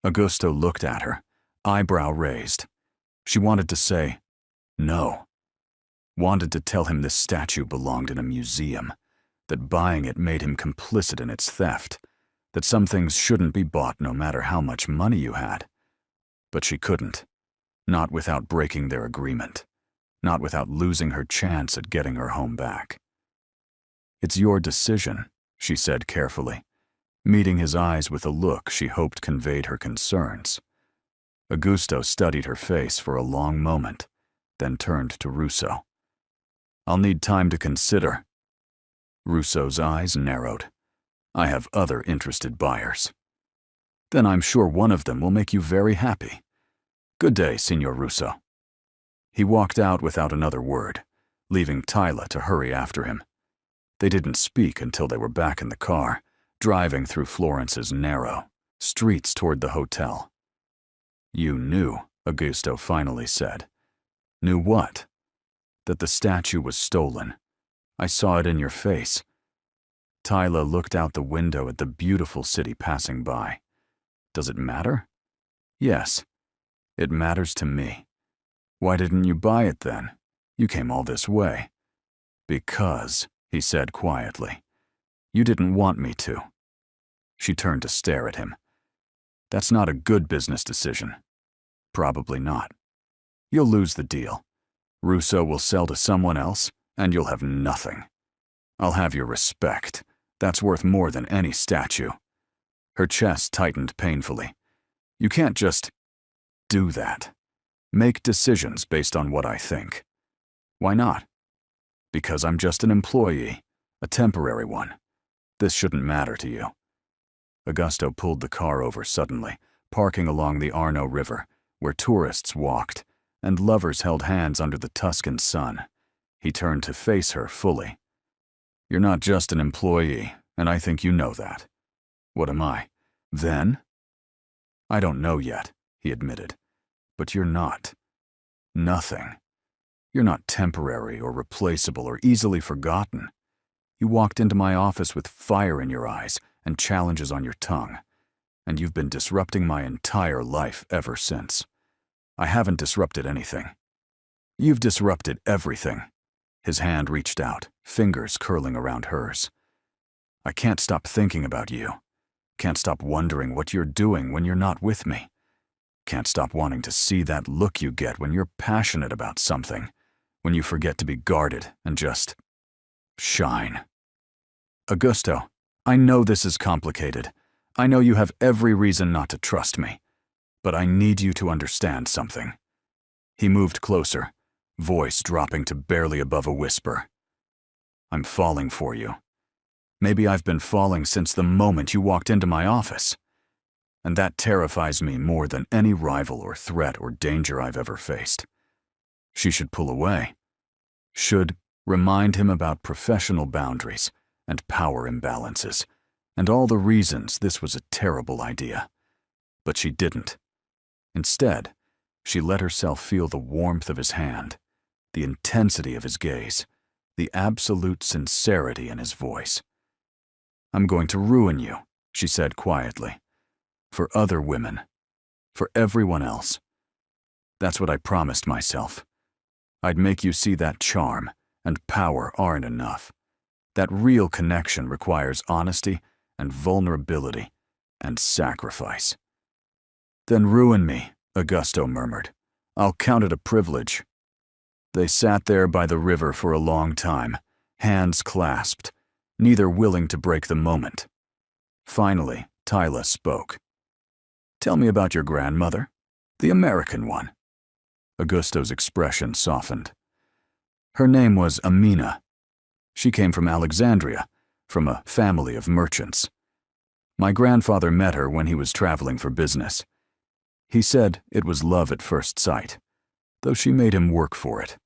Augusto looked at her, eyebrow raised. She wanted to say, no. Wanted to tell him this statue belonged in a museum, that buying it made him complicit in its theft, that some things shouldn't be bought no matter how much money you had. But she couldn't, not without breaking their agreement, not without losing her chance at getting her home back. "It's your decision," she said carefully, meeting his eyes with a look she hoped conveyed her concerns. Augusto studied her face for a long moment, then turned to Russo. "I'll need time to consider." Russo's eyes narrowed. "I have other interested buyers." "Then I'm sure one of them will make you very happy. Good day, Signor Russo." He walked out without another word, leaving Tyla to hurry after him. They didn't speak until they were back in the car, driving through Florence's narrow streets toward the hotel. "You knew," Augusto finally said. "Knew what?" "That the statue was stolen. I saw it in your face." Tyla looked out the window at the beautiful city passing by. "Does it matter?" "Yes, it matters to me." "Why didn't you buy it then? You came all this way." "Because," he said quietly, "you didn't want me to." She turned to stare at him. "That's not a good business decision." "Probably not. You'll lose the deal. Russo will sell to someone else, and you'll have nothing. I'll have your respect. That's worth more than any statue." Her chest tightened painfully. "You can't just do that. Make decisions based on what I think." "Why not?" "Because I'm just an employee, a temporary one. This shouldn't matter to you." Augusto pulled the car over suddenly, parking along the Arno River, where tourists walked, and lovers held hands under the Tuscan sun. He turned to face her fully. "You're not just an employee, and I think you know that." "What am I, then?" "I don't know yet," he admitted. "But you're not. Nothing. You're not temporary or replaceable or easily forgotten. You walked into my office with fire in your eyes and challenges on your tongue, and you've been disrupting my entire life ever since. I haven't disrupted anything. You've disrupted everything." His hand reached out, fingers curling around hers. I can't stop thinking about you. Can't stop wondering what you're doing when you're not with me. Can't stop wanting to see that look you get when you're passionate about something, when you forget to be guarded and just shine. Augusto, I know this is complicated. I know you have every reason not to trust me. But I need you to understand something. He moved closer, voice dropping to barely above a whisper. I'm falling for you. Maybe I've been falling since the moment you walked into my office. And that terrifies me more than any rival or threat or danger I've ever faced. She should pull away. Should remind him about professional boundaries and power imbalances, and all the reasons this was a terrible idea. But she didn't. Instead, she let herself feel the warmth of his hand, the intensity of his gaze, the absolute sincerity in his voice. I'm going to ruin you, she said quietly. For other women. For everyone else. That's what I promised myself. I'd make you see that charm and power aren't enough. That real connection requires honesty and vulnerability and sacrifice. Then ruin me, Augusto murmured. I'll count it a privilege. They sat there by the river for a long time, hands clasped, neither willing to break the moment. Finally, Tyla spoke. Tell me about your grandmother, the American one. Augusto's expression softened. Her name was Amina. She came from Alexandria, from a family of merchants. My grandfather met her when he was traveling for business. He said it was love at first sight, though she made him work for it.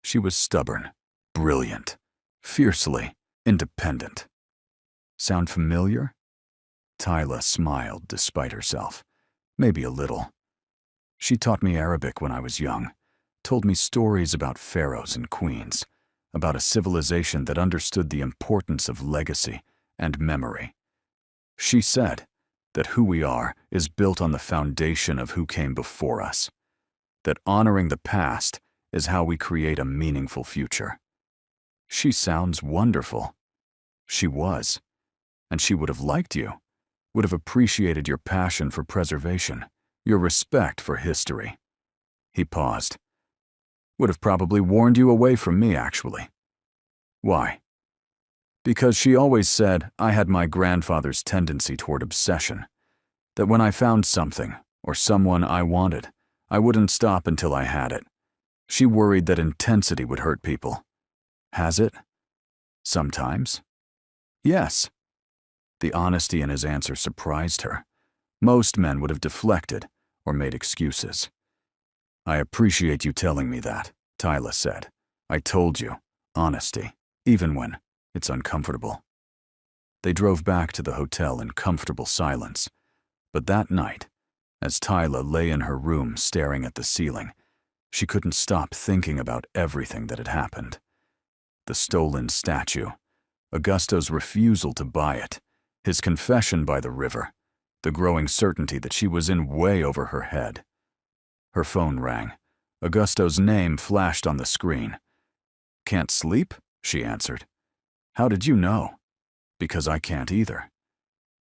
She was stubborn, brilliant, fiercely independent. Sound familiar? Tyla smiled despite herself, maybe a little. She taught me Arabic when I was young, told me stories about pharaohs and queens, about a civilization that understood the importance of legacy and memory. She said that who we are is built on the foundation of who came before us, that honoring the past is how we create a meaningful future. She sounds wonderful. She was. And she would have liked you, would have appreciated your passion for preservation, your respect for history. He paused. Would have probably warned you away from me, actually. Why? Because she always said I had my grandfather's tendency toward obsession, that when I found something or someone I wanted, I wouldn't stop until I had it. She worried that intensity would hurt people. Has it? Sometimes. Yes. The honesty in his answer surprised her. Most men would have deflected or made excuses. I appreciate you telling me that, Tyla said. I told you, honesty, even when it's uncomfortable. They drove back to the hotel in comfortable silence. But that night, as Tyla lay in her room staring at the ceiling, she couldn't stop thinking about everything that had happened. The stolen statue, Augusto's refusal to buy it, his confession by the river, the growing certainty that she was in way over her head. Her phone rang. Augusto's name flashed on the screen. Can't sleep? She answered. How did you know? Because I can't either.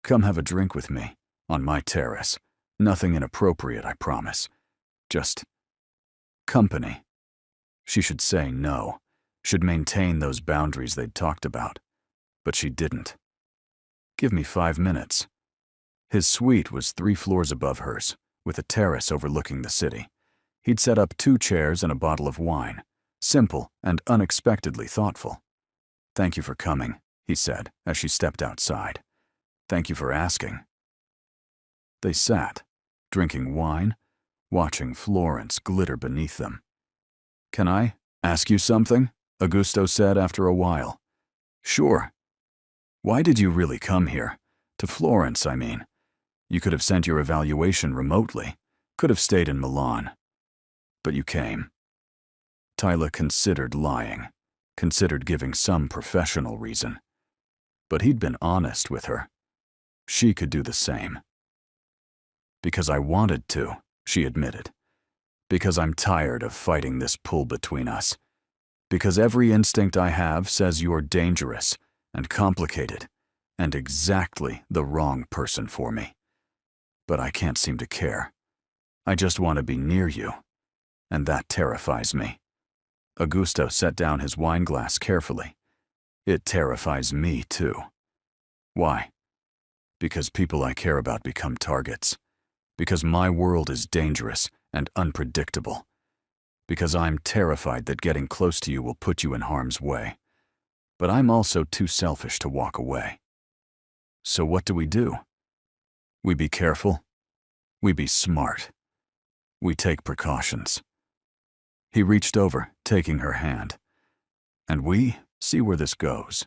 Come have a drink with me, on my terrace. Nothing inappropriate, I promise. Just company. She should say no, should maintain those boundaries they'd talked about. But she didn't. Give me 5 minutes. His suite was 3 floors above hers, with a terrace overlooking the city. He'd set up 2 chairs and a bottle of wine, simple and unexpectedly thoughtful. Thank you for coming, he said as she stepped outside. Thank you for asking. They sat, drinking wine, watching Florence glitter beneath them. Can I ask you something? Augusto said after a while. Sure. Why did you really come here? To Florence, I mean. You could have sent your evaluation remotely, could have stayed in Milan. But you came. Tyla considered lying, considered giving some professional reason. But he'd been honest with her. She could do the same. Because I wanted to, she admitted. Because I'm tired of fighting this pull between us. Because every instinct I have says you're dangerous and complicated and exactly the wrong person for me. But I can't seem to care. I just want to be near you, and that terrifies me." Augusto set down his wine glass carefully. "It terrifies me, too." "Why?" "Because people I care about become targets. Because my world is dangerous and unpredictable. Because I'm terrified that getting close to you will put you in harm's way. But I'm also too selfish to walk away." "So what do? We be careful. We be smart. We take precautions." He reached over, taking her hand. "And we see where this goes.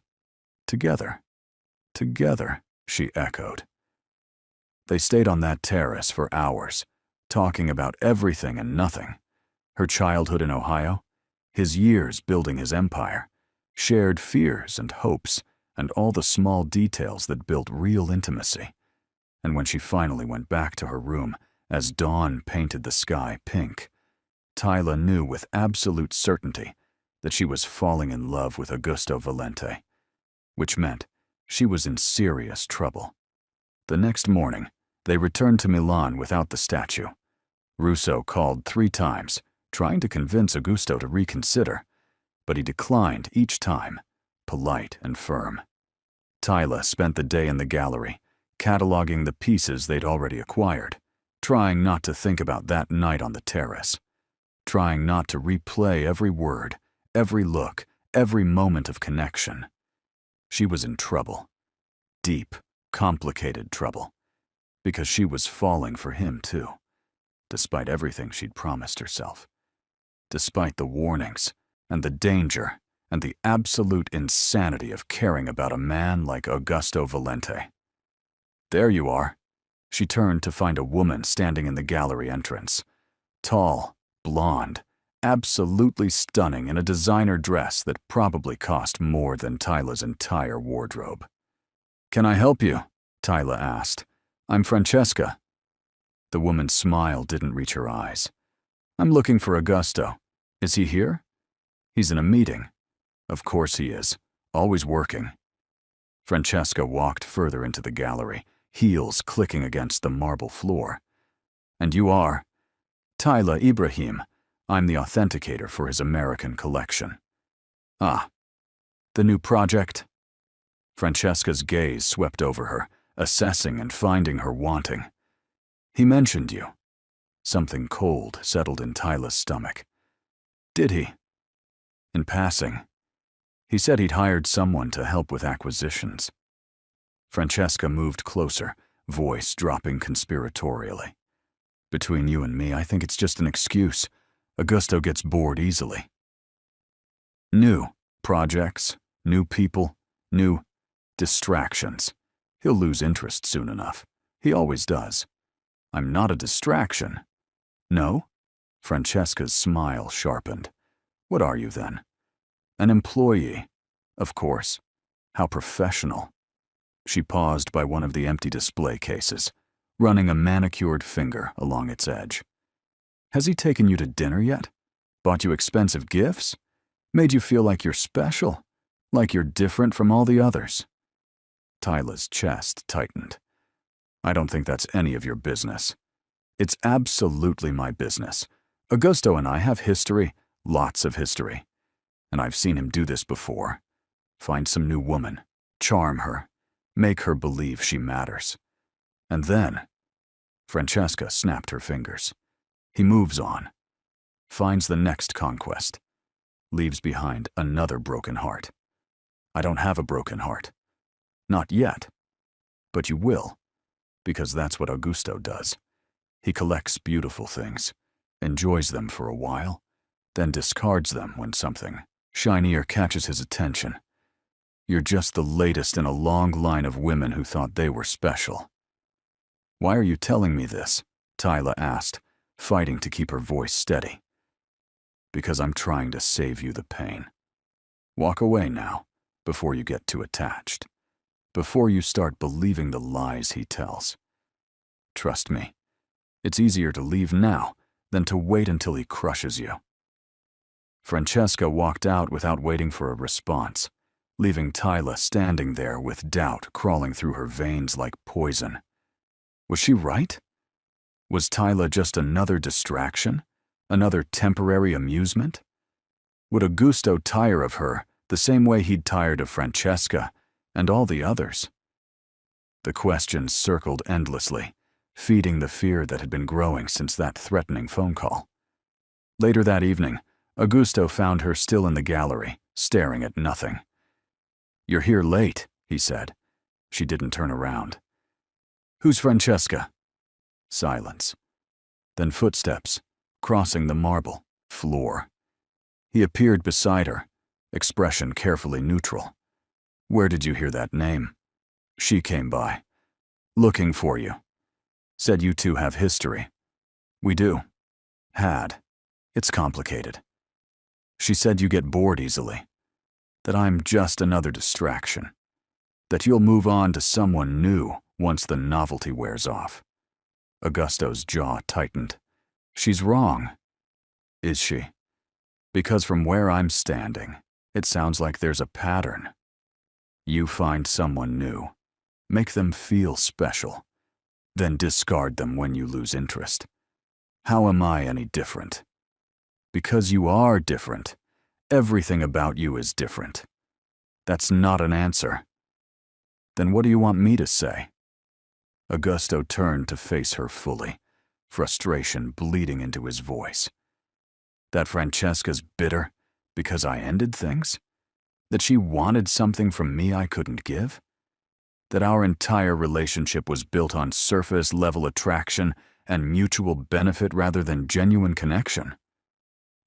Together. Together," she echoed. They stayed on that terrace for hours, talking about everything and nothing. Her childhood in Ohio, his years building his empire, shared fears and hopes, and all the small details that built real intimacy. And when she finally went back to her room, as dawn painted the sky pink, Tyla knew with absolute certainty that she was falling in love with Augusto Valente, which meant she was in serious trouble. The next morning, they returned to Milan without the statue. Russo called 3 times, trying to convince Augusto to reconsider, but he declined each time, polite and firm. Tyla spent the day in the gallery, cataloging the pieces they'd already acquired, trying not to think about that night on the terrace, trying not to replay every word, every look, every moment of connection. She was in trouble. Deep, complicated trouble. Because she was falling for him, too. Despite everything she'd promised herself. Despite the warnings, and the danger, and the absolute insanity of caring about a man like Augusto Valente. "There you are." She turned to find a woman standing in the gallery entrance. Tall, blonde, absolutely stunning in a designer dress that probably cost more than Tyla's entire wardrobe. "Can I help you?" Tyla asked. "I'm Francesca." The woman's smile didn't reach her eyes. "I'm looking for Augusto. Is he here?" "He's in a meeting." "Of course he is. Always working." Francesca walked further into the gallery, heels clicking against the marble floor. "And you are?" "Tyla Ibrahim. I'm the authenticator for his American collection." "Ah. The new project?" Francesca's gaze swept over her, assessing and finding her wanting. "He mentioned you." Something cold settled in Tyla's stomach. "Did he?" "In passing. He said he'd hired someone to help with acquisitions." Francesca moved closer, voice dropping conspiratorially. "Between you and me, I think it's just an excuse. Augusto gets bored easily." "New projects, new people, new distractions. He'll lose interest soon enough. He always does." "I'm not a distraction." "No?" Francesca's smile sharpened. "What are you then?" "An employee." "Of course. How professional." She paused by one of the empty display cases, running a manicured finger along its edge. "Has he taken you to dinner yet? Bought you expensive gifts? Made you feel like you're special? Like you're different from all the others?" Tyla's chest tightened. "I don't think that's any of your business." "It's absolutely my business. Augusto and I have history, lots of history. And I've seen him do this before. Find some new woman, charm her, make her believe she matters. And then," Francesca snapped her fingers, "he moves on, finds the next conquest, leaves behind another broken heart. I don't have a broken heart. Not yet. But you will, because that's what Augusto does. He collects beautiful things, enjoys them for a while, then discards them when something shinier catches his attention. You're just the latest in a long line of women who thought they were special." "Why are you telling me this?" Tyla asked, fighting to keep her voice steady. "Because I'm trying to save you the pain. Walk away now, before you get too attached. Before you start believing the lies he tells. Trust me, it's easier to leave now than to wait until he crushes you." Francesca walked out without waiting for a response, leaving Tyla standing there with doubt crawling through her veins like poison. Was she right? Was Tyla just another distraction? Another temporary amusement? Would Augusto tire of her the same way he'd tired of Francesca and all the others? The questions circled endlessly, feeding the fear that had been growing since that threatening phone call. Later that evening, Augusto found her still in the gallery, staring at nothing. "You're here late," he said. She didn't turn around. "Who's Francesca?" Silence. Then footsteps, crossing the marble floor. He appeared beside her, expression carefully neutral. "Where did you hear that name?" "She came by. Looking for you. Said you two have history." "We do." "Had. It's complicated. She said you get bored easily. That I'm just another distraction. That you'll move on to someone new once the novelty wears off." Augusto's jaw tightened. "She's wrong." "Is she?" "Because from where I'm standing, it sounds like there's a pattern. You find someone new, make them feel special, then discard them when you lose interest. How am I any different?" "Because you are different. Everything about you is different." "That's not an answer." "Then what do you want me to say?" Augusto turned to face her fully, frustration bleeding into his voice. "That Francesca's bitter because I ended things? That she wanted something from me I couldn't give? That our entire relationship was built on surface-level attraction and mutual benefit rather than genuine connection?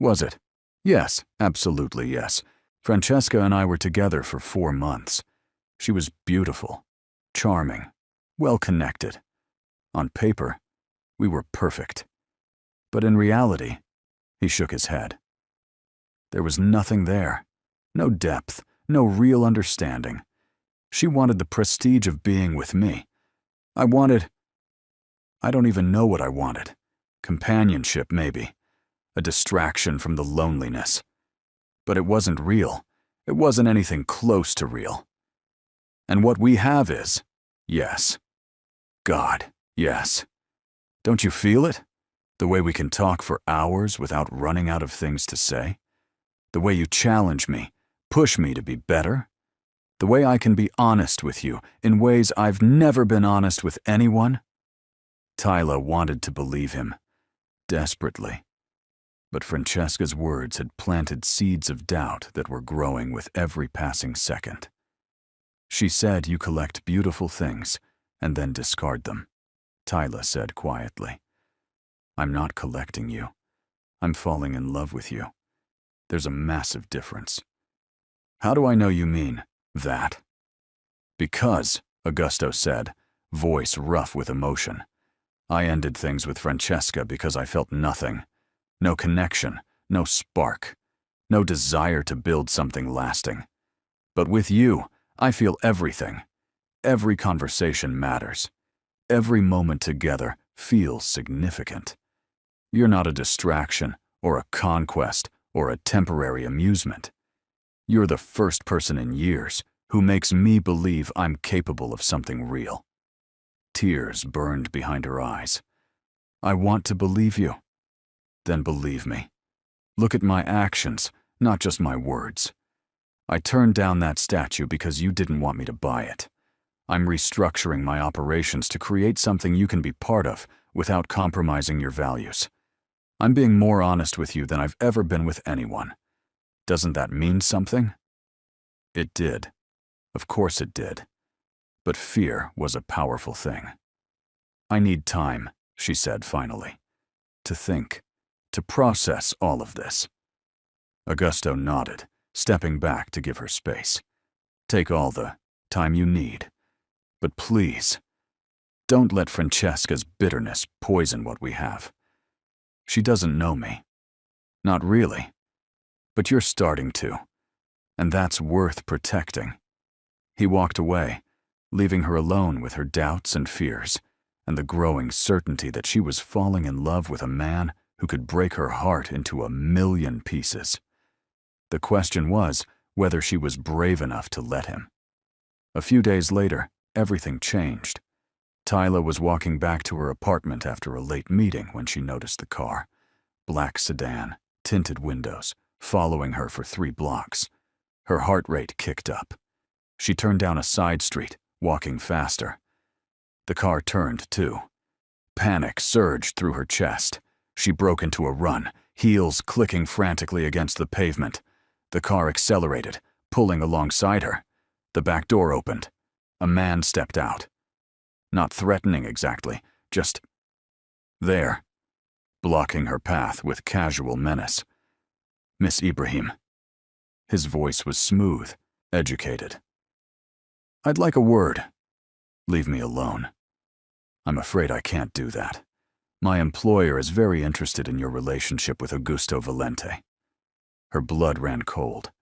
Was it? Yes, absolutely yes. Francesca and I were together for 4 months. She was beautiful, charming, well-connected. On paper, we were perfect. But in reality, he shook his head. There was nothing there. No depth, no real understanding. She wanted the prestige of being with me. I don't even know what I wanted. Companionship, maybe. A distraction from the loneliness. But it wasn't real. It wasn't anything close to real. And what we have is, yes. God, yes. Don't you feel it? The way we can talk for hours without running out of things to say? The way you challenge me, push me to be better? The way I can be honest with you in ways I've never been honest with anyone?" Tyla wanted to believe him, desperately. But Francesca's words had planted seeds of doubt that were growing with every passing second. "She said you collect beautiful things and then discard them," Tyla said quietly. "I'm not collecting you. I'm falling in love with you. There's a massive difference." "How do I know you mean that?" "Because," Augusto said, voice rough with emotion, "I ended things with Francesca because I felt nothing. No connection, no spark, no desire to build something lasting. But with you, I feel everything. Every conversation matters. Every moment together feels significant. You're not a distraction, or a conquest, or a temporary amusement. You're the first person in years who makes me believe I'm capable of something real." Tears burned behind her eyes. "I want to believe you." "Then believe me. Look at my actions, not just my words. I turned down that statue because you didn't want me to buy it. I'm restructuring my operations to create something you can be part of without compromising your values. I'm being more honest with you than I've ever been with anyone. Doesn't that mean something?" It did. Of course it did. But fear was a powerful thing. "I need time," she said finally. "To think, to process all of this." Augusto nodded, stepping back to give her space. "Take all the time you need. But please, don't let Francesca's bitterness poison what we have. She doesn't know me. Not really. But you're starting to. And that's worth protecting." He walked away, leaving her alone with her doubts and fears, and the growing certainty that she was falling in love with a man who could break her heart into 1,000,000 pieces. The question was, whether she was brave enough to let him. A few days later, everything changed. Tyla was walking back to her apartment after a late meeting when she noticed the car. Black sedan, tinted windows, following her for 3 blocks. Her heart rate kicked up. She turned down a side street, walking faster. The car turned, too. Panic surged through her chest. She broke into a run, heels clicking frantically against the pavement. The car accelerated, pulling alongside her. The back door opened. A man stepped out. Not threatening exactly, just there, blocking her path with casual menace. "Miss Ibrahim." His voice was smooth, educated. "I'd like a word." "Leave me alone." "I'm afraid I can't do that. My employer is very interested in your relationship with Augusto Valente." Her blood ran cold.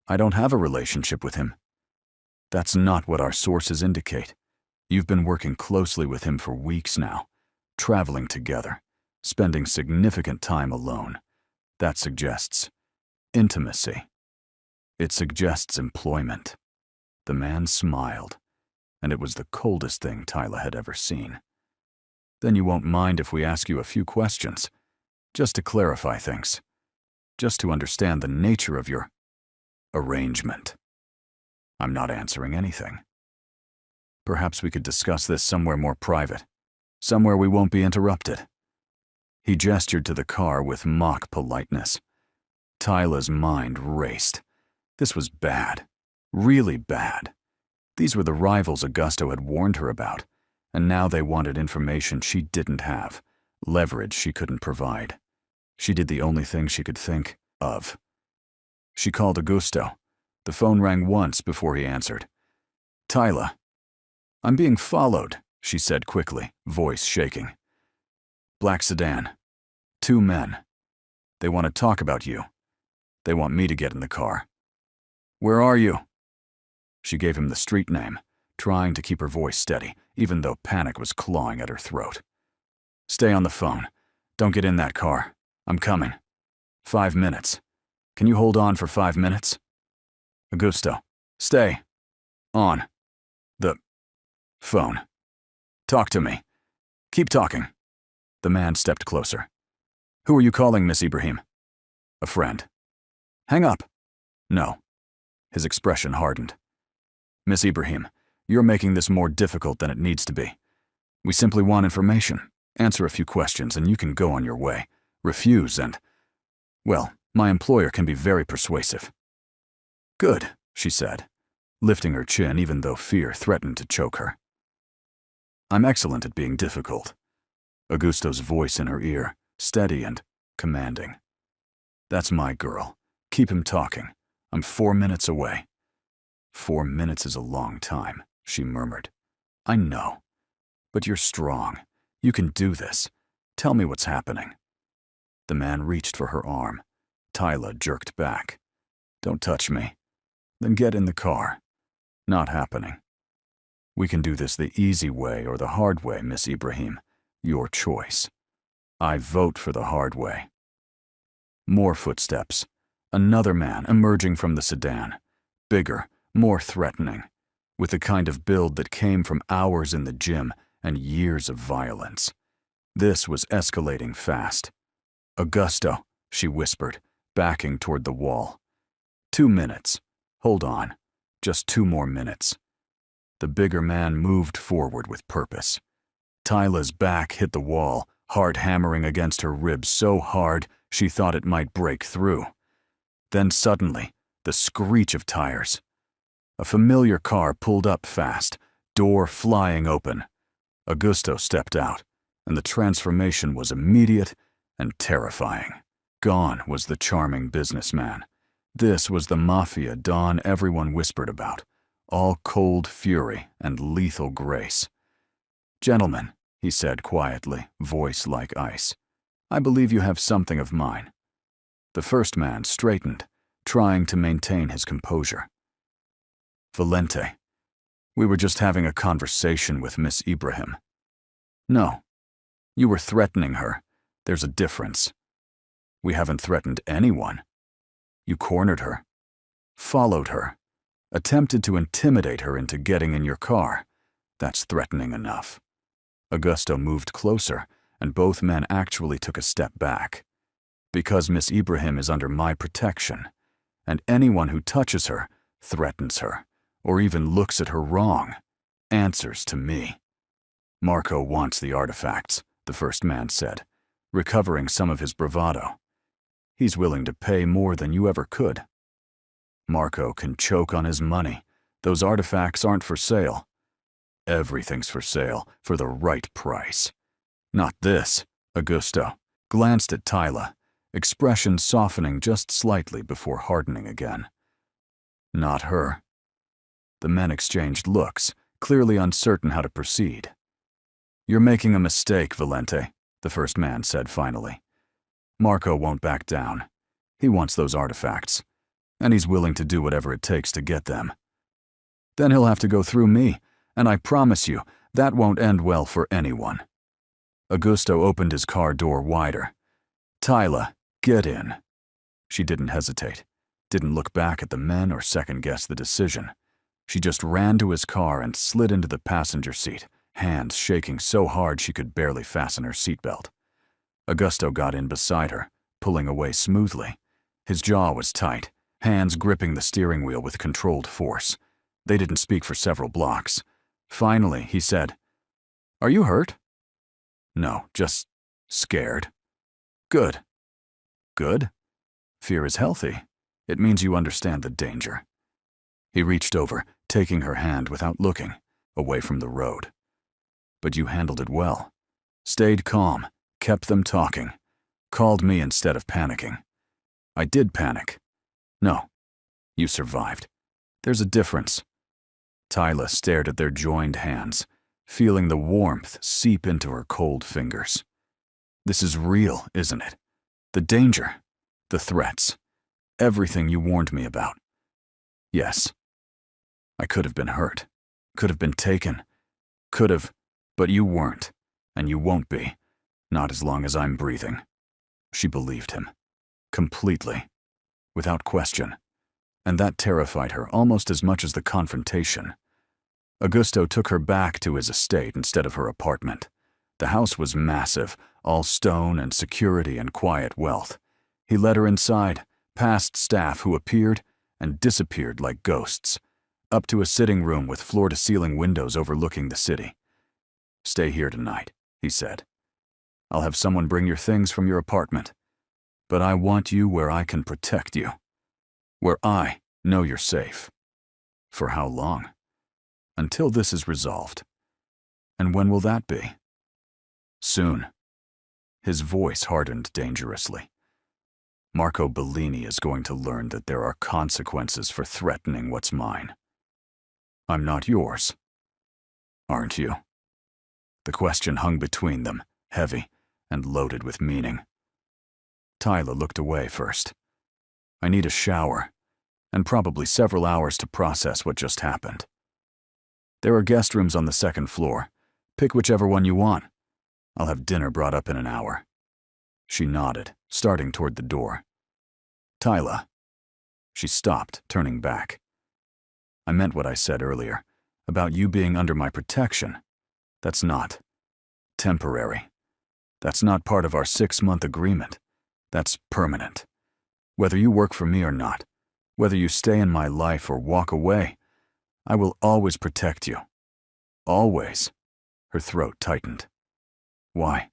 "I don't have a relationship with him." "That's not what our sources indicate. You've been working closely with him for weeks now, traveling together, spending significant time alone. That suggests intimacy. It suggests employment." The man smiled, and it was the coldest thing Tyla had ever seen. "Then you won't mind if we ask you a few questions, just to clarify things, just to understand the nature of your arrangement." "I'm not answering anything." "Perhaps we could discuss this somewhere more private, somewhere we won't be interrupted." He gestured to the car with mock politeness. Tyla's mind raced. This was bad, really bad. These were the rivals Augusto had warned her about, and now they wanted information she didn't have, leverage she couldn't provide. She did the only thing she could think of. She called Augusto. The phone rang once before he answered. "Tyla." "I'm being followed," she said quickly, voice shaking. "Black sedan. 2 men. They want to talk about you. They want me to get in the car." "Where are you?" She gave him the street name, trying to keep her voice steady, even though panic was clawing at her throat. "Stay on the phone. Don't get in that car. I'm coming. 5 minutes. Can you hold on for 5 minutes?" "Augusto, stay. On. The phone. Talk to me. Keep talking." The man stepped closer. "Who are you calling, Miss Ibrahim?" "A friend." "Hang up." "No." His expression hardened. "Miss Ibrahim, you're making this more difficult than it needs to be. We simply want information. Answer a few questions and you can go on your way. Refuse and, well, my employer can be very persuasive." "Good," she said, lifting her chin even though fear threatened to choke her. "I'm excellent at being difficult." Augusto's voice in her ear, steady and commanding. "That's my girl. Keep him talking. I'm 4 minutes away." 4 minutes is a long time, she murmured. "I know. But you're strong. You can do this. Tell me what's happening." The man reached for her arm. Tyla jerked back. "Don't touch me." "Then get in the car." "Not happening." "We can do this the easy way or the hard way, Miss Ibrahim. Your choice." "I vote for the hard way." More footsteps. Another man emerging from the sedan. Bigger, more threatening, with the kind of build that came from hours in the gym and years of violence. This was escalating fast. "Augusto," she whispered, backing toward the wall. 2 minutes. Hold on. Just 2 more minutes. The bigger man moved forward with purpose. Tyla's back hit the wall, heart hammering against her ribs so hard she thought it might break through. Then suddenly, the screech of tires. A familiar car pulled up fast, door flying open. Augusto stepped out, and the transformation was immediate and terrifying. Gone was the charming businessman. This was the mafia Don everyone whispered about, all cold fury and lethal grace. "Gentlemen," he said quietly, voice like ice, "I believe you have something of mine." The first man straightened, trying to maintain his composure. "Valente, we were just having a conversation with Miss Ibrahim." "No. You were threatening her. There's a difference." "We haven't threatened anyone." "You cornered her." followed her, attempted to intimidate her into getting in your car. That's threatening enough. Augusto moved closer, and both men actually took a step back. Because Miss Ibrahim is under my protection, and anyone who touches her, threatens her, or even looks at her wrong, answers to me. Marco wants the artifacts, the first man said, recovering some of his bravado. He's willing to pay more than you ever could. Marco can choke on his money. Those artifacts aren't for sale. Everything's for sale, for the right price. Not this, Augusto glanced at Tyla, expression softening just slightly before hardening again. Not her. The men exchanged looks, clearly uncertain how to proceed. You're making a mistake, Valente, the first man said finally. Marco won't back down. He wants those artifacts, and he's willing to do whatever it takes to get them. Then he'll have to go through me, and I promise you, that won't end well for anyone. Augusto opened his car door wider. Tyla, get in. She didn't hesitate, didn't look back at the men or second-guess the decision. She just ran to his car and slid into the passenger seat, hands shaking so hard she could barely fasten her seatbelt. Augusto got in beside her, pulling away smoothly. His jaw was tight, hands gripping the steering wheel with controlled force. They didn't speak for several blocks. Finally, he said, "Are you hurt?" "No, just scared." "Good." "Good? Fear is healthy. It means you understand the danger." He reached over, taking her hand without looking, away from the road. "But you handled it well. Stayed calm, kept them talking, called me instead of panicking. I did panic. No, you survived. There's a difference." Tyla stared at their joined hands, feeling the warmth seep into her cold fingers. "This is real, isn't it? The danger, the threats, everything you warned me about." "Yes. I could have been hurt, could have been taken, could have, but you weren't, and you won't be, not as long as I'm breathing." She believed him, completely, without question, and that terrified her almost as much as the confrontation. Augusto took her back to his estate instead of her apartment. The house was massive, all stone and security and quiet wealth. He led her inside, past staff who appeared and disappeared like ghosts, up to a sitting room with floor-to-ceiling windows overlooking the city. "Stay here tonight," he said. "I'll have someone bring your things from your apartment. But I want you where I can protect you, where I know you're safe." "For how long?" "Until this is resolved." "And when will that be?" "Soon." His voice hardened dangerously. "Marco Bellini is going to learn that there are consequences for threatening what's mine." "I'm not yours." "Aren't you?" The question hung between them, heavy and loaded with meaning. Tyla looked away first. "I need a shower, and probably several hours to process what just happened. There are guest rooms on the second floor. Pick whichever one you want. I'll have dinner brought up in an hour." She nodded, starting toward the door. "Tyla." She stopped, turning back. "I meant what I said earlier, about you being under my protection. That's not temporary. That's not part of our 6-month agreement. That's permanent. Whether you work for me or not, whether you stay in my life or walk away, I will always protect you. Always." Her throat tightened. "Why?"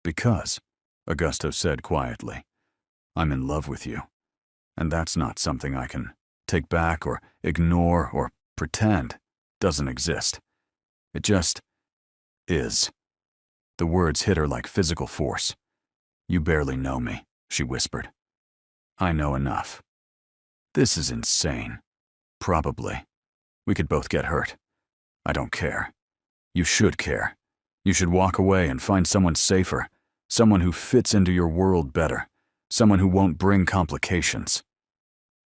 "Because," Augusto said quietly, "I'm in love with you, and that's not something I can take back or ignore or pretend doesn't exist. It just is." The words hit her like physical force. "You barely know me," she whispered. "I know enough. This is insane. Probably. We could both get hurt. I don't care. You should care. You should walk away and find someone safer, someone who fits into your world better, someone who won't bring complications."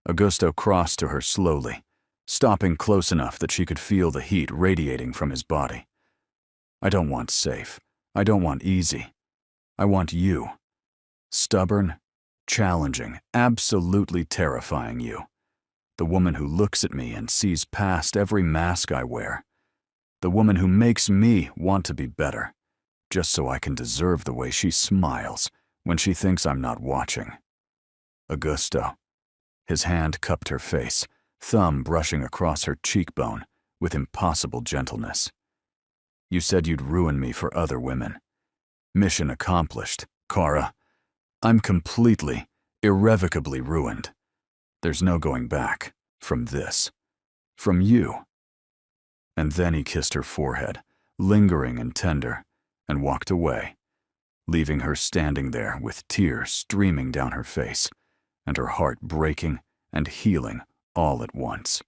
Augusto crossed to her slowly, stopping close enough that she could feel the heat radiating from his body. "I don't want safe. I don't want easy. I want you. Stubborn, challenging, absolutely terrifying you. The woman who looks at me and sees past every mask I wear. The woman who makes me want to be better, just so I can deserve the way she smiles when she thinks I'm not watching. Augusto. His hand cupped her face, thumb brushing across her cheekbone with impossible gentleness. You said you'd ruin me for other women. Mission accomplished, Kara. I'm completely, irrevocably ruined. There's no going back from this, from you. And then he kissed her forehead, lingering and tender, and walked away, leaving her standing there with tears streaming down her face, and her heart breaking and healing all at once.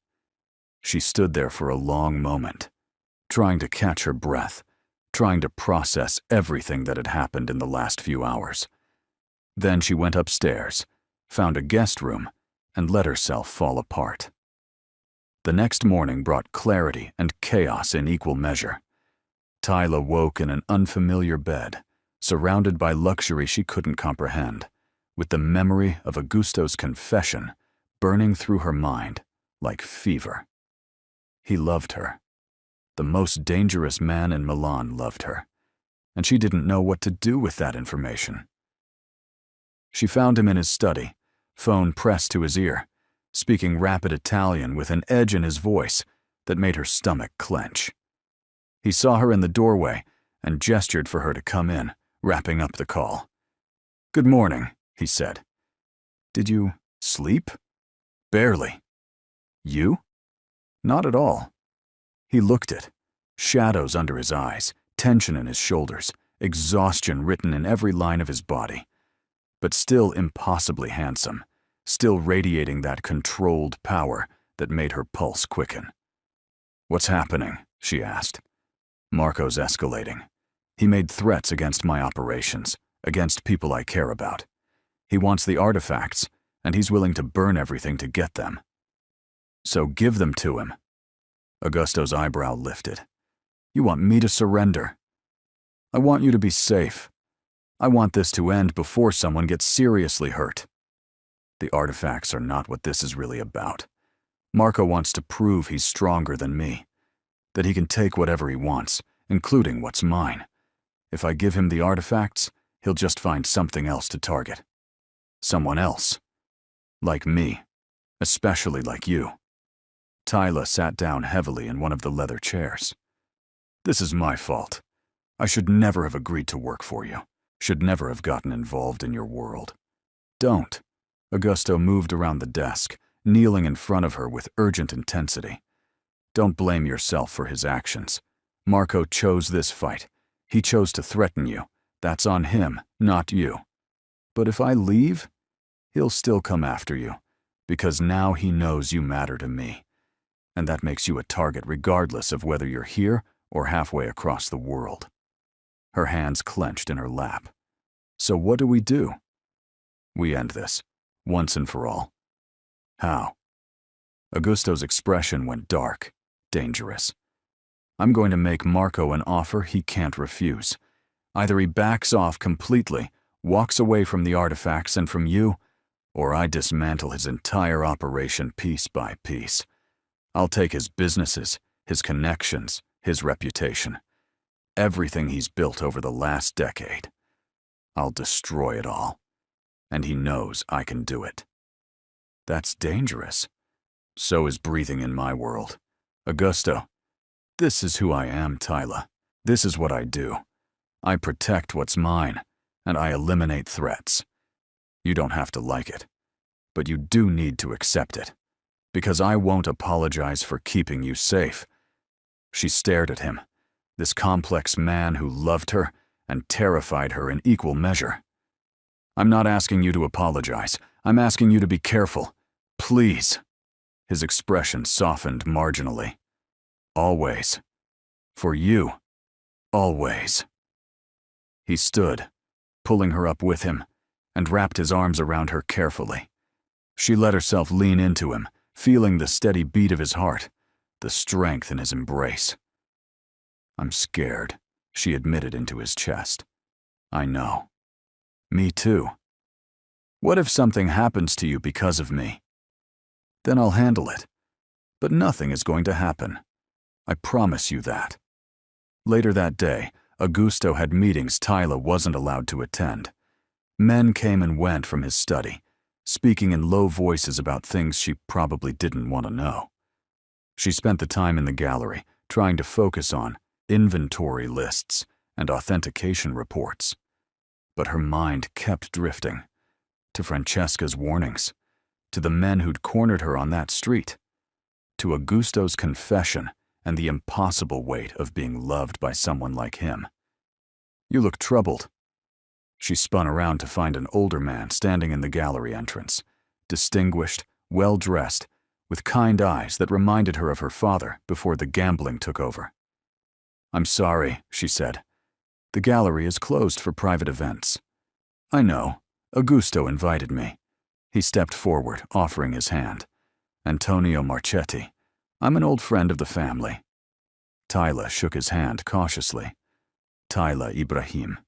She stood there for a long moment, trying to catch her breath, trying to process everything that had happened in the last few hours. Then she went upstairs, found a guest room, and let herself fall apart. The next morning brought clarity and chaos in equal measure. Tyla woke in an unfamiliar bed, surrounded by luxury she couldn't comprehend, with the memory of Augusto's confession burning through her mind like fever. He loved her. The most dangerous man in Milan loved her, and she didn't know what to do with that information. She found him in his study, phone pressed to his ear, speaking rapid Italian with an edge in his voice that made her stomach clench. He saw her in the doorway and gestured for her to come in, wrapping up the call. "Good morning," he said. "Did you sleep?" "Barely." "You?" "Not at all." He looked it, shadows under his eyes, tension in his shoulders, exhaustion written in every line of his body, but still impossibly handsome, still radiating that controlled power that made her pulse quicken. "What's happening?" she asked. "Marco's escalating. He made threats against my operations, against people I care about. He wants the artifacts, and he's willing to burn everything to get them. So give them to him." Augusto's eyebrow lifted. "You want me to surrender?" "I want you to be safe. I want this to end before someone gets seriously hurt. The artifacts are not what this is really about. Marco wants to prove he's stronger than me, that he can take whatever he wants, including what's mine. If I give him the artifacts, he'll just find something else to target. Someone else. Like me. Especially like you." Tyla sat down heavily in one of the leather chairs. "This is my fault. I should never have agreed to work for you. Should never have gotten involved in your world." "Don't." Augusto moved around the desk, kneeling in front of her with urgent intensity. "Don't blame yourself for his actions. Marco chose this fight. He chose to threaten you. That's on him, not you. But if I leave, he'll still come after you, because now he knows you matter to me. And that makes you a target regardless of whether you're here or halfway across the world." Her hands clenched in her lap. "So what do we do?" "We end this, once and for all." "How?" Augusto's expression went dark, dangerous. "I'm going to make Marco an offer he can't refuse. Either he backs off completely, walks away from the artifacts and from you, or I dismantle his entire operation piece by piece. I'll take his businesses, his connections, his reputation, everything he's built over the last decade. I'll destroy it all. And he knows I can do it." "That's dangerous." "So is breathing in my world. Augusto, this is who I am, Tyla. This is what I do. I protect what's mine, and I eliminate threats. You don't have to like it, but you do need to accept it, because I won't apologize for keeping you safe." She stared at him, this complex man who loved her and terrified her in equal measure. "I'm not asking you to apologize. I'm asking you to be careful. Please." His expression softened marginally. "Always. For you. Always." He stood, pulling her up with him, and wrapped his arms around her carefully. She let herself lean into him, feeling the steady beat of his heart, the strength in his embrace. "I'm scared," she admitted into his chest. "I know. Me too. What if something happens to you because of me?" Then I'll handle it. But nothing is going to happen. I promise you that. Later that day, Augusto had meetings Tyla wasn't allowed to attend. Men came and went from his study, speaking in low voices about things she probably didn't want to know. She spent the time in the gallery trying to focus on inventory lists and authentication reports. But her mind kept drifting to Francesca's warnings, to the men who'd cornered her on that street, to Augusto's confession and the impossible weight of being loved by someone like him. You look troubled. She spun around to find an older man standing in the gallery entrance, distinguished, well-dressed, with kind eyes that reminded her of her father before the gambling took over. "I'm sorry," she said. "The gallery is closed for private events." "I know. Augusto invited me." He stepped forward, offering his hand. "Antonio Marchetti. I'm an old friend of the family." Tyla shook his hand cautiously. "Tyla Ibrahim."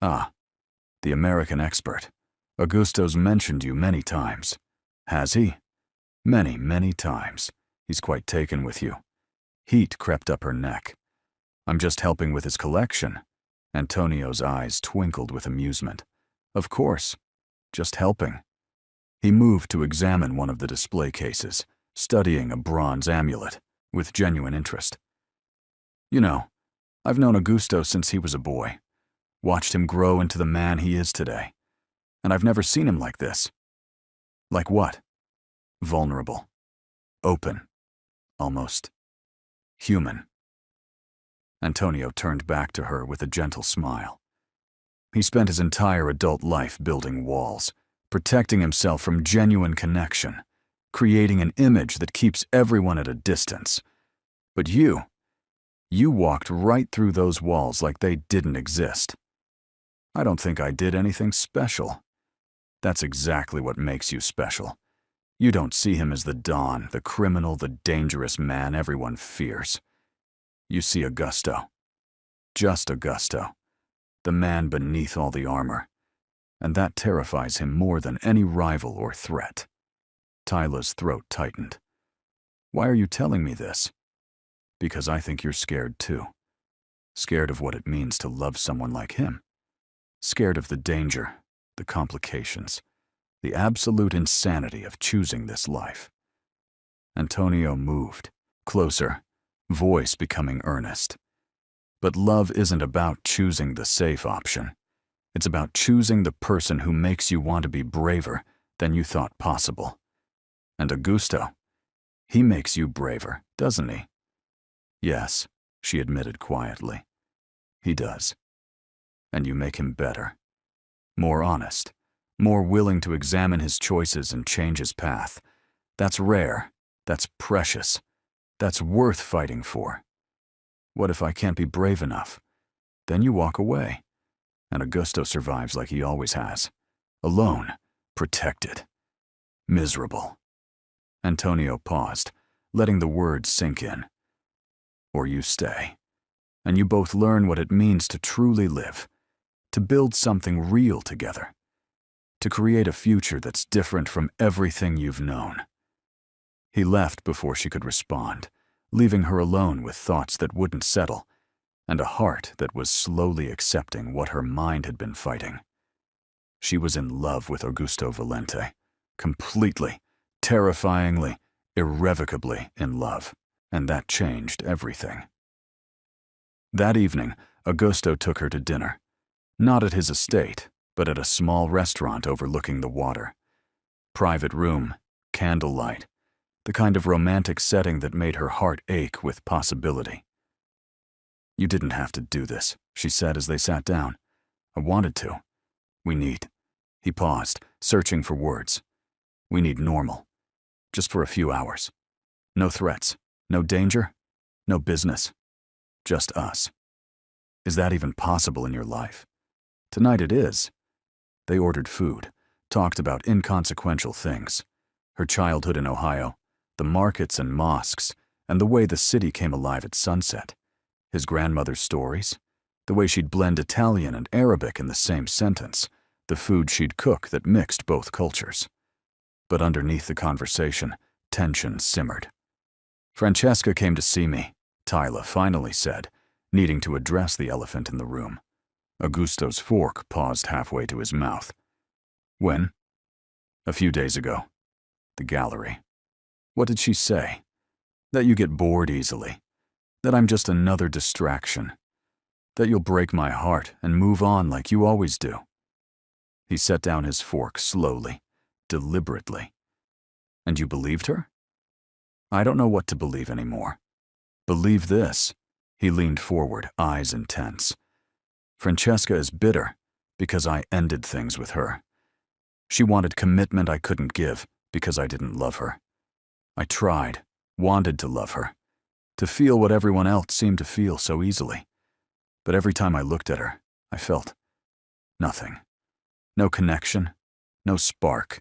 "Ah, the American expert. Augusto's mentioned you many times." "Has he?" "Many, many times. He's quite taken with you." Heat crept up her neck. "I'm just helping with his collection." Antonio's eyes twinkled with amusement. "Of course. Just helping." He moved to examine one of the display cases, studying a bronze amulet with genuine interest. "You know, I've known Augusto since he was a boy, watched him grow into the man he is today, and I've never seen him like this." "Like what?" "Vulnerable, open, almost human." Antonio turned back to her with a gentle smile. He spent his entire adult life building walls, protecting himself from genuine connection, creating an image that keeps everyone at a distance. But you walked right through those walls like they didn't exist. "I don't think I did anything special." "That's exactly what makes you special. You don't see him as the Don, the criminal, the dangerous man everyone fears. You see Augusto. Just Augusto. The man beneath all the armor. And that terrifies him more than any rival or threat." Tyla's throat tightened. "Why are you telling me this?" "Because I think you're scared too. Scared of what it means to love someone like him. Scared of the danger, the complications, the absolute insanity of choosing this life." Antonio moved, closer, voice becoming earnest. "But love isn't about choosing the safe option. It's about choosing the person who makes you want to be braver than you thought possible. And Augusto, he makes you braver, doesn't he?" "Yes," she admitted quietly. "He does. And you make him better. More honest. More willing to examine his choices and change his path. That's rare. That's precious. That's worth fighting for. What if I can't be brave enough? Then you walk away. And Augusto survives like he always has. Alone. Protected. Miserable." Antonio paused, letting the words sink in. "Or you stay. And you both learn what it means to truly live. To build something real together. To create a future that's different from everything you've known." He left before she could respond, leaving her alone with thoughts that wouldn't settle, and a heart that was slowly accepting what her mind had been fighting. She was in love with Augusto Valente, completely, terrifyingly, irrevocably in love, and that changed everything. That evening, Augusto took her to dinner, not at his estate, but at a small restaurant overlooking the water. Private room, candlelight, the kind of romantic setting that made her heart ache with possibility. "You didn't have to do this," she said as they sat down. "I wanted to. We need—" He paused, searching for words. "We need normal. Just for a few hours. No threats, no danger, no business. Just us. Is that even possible in your life?" "Tonight it is." They ordered food, talked about inconsequential things. Her childhood in Ohio, the markets and mosques, and the way the city came alive at sunset. His grandmother's stories, the way she'd blend Italian and Arabic in the same sentence, the food she'd cook that mixed both cultures. But underneath the conversation, Tension simmered. Francesca came to see me, Tyla finally said, needing to address the elephant in the room. Augusto's fork paused halfway to his mouth. When? A few days ago. The gallery. What did she say? That you get bored easily. That I'm just another distraction. That you'll break my heart and move on like you always do. He set down his fork slowly, deliberately. And you believed her? I don't know what to believe anymore. Believe this. He leaned forward, eyes intense. Francesca is bitter because I ended things with her. She wanted commitment I couldn't give because I didn't love her. I tried, wanted to love her, to feel what everyone else seemed to feel so easily. But every time I looked at her, I felt nothing. No connection, no spark,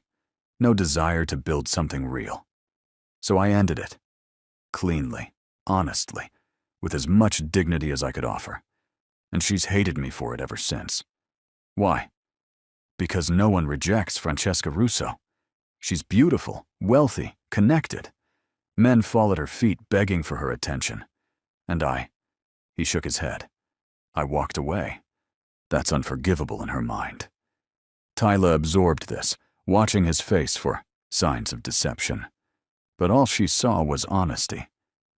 no desire to build something real. So I ended it. Cleanly, honestly, with as much dignity as I could offer. And she's hated me for it ever since. Why? Because no one rejects Francesca Russo. She's beautiful, wealthy, connected. Men fall at her feet begging for her attention. And he shook his head. I walked away. That's unforgivable in her mind. Tyla absorbed this, watching his face for signs of deception. But all she saw was honesty,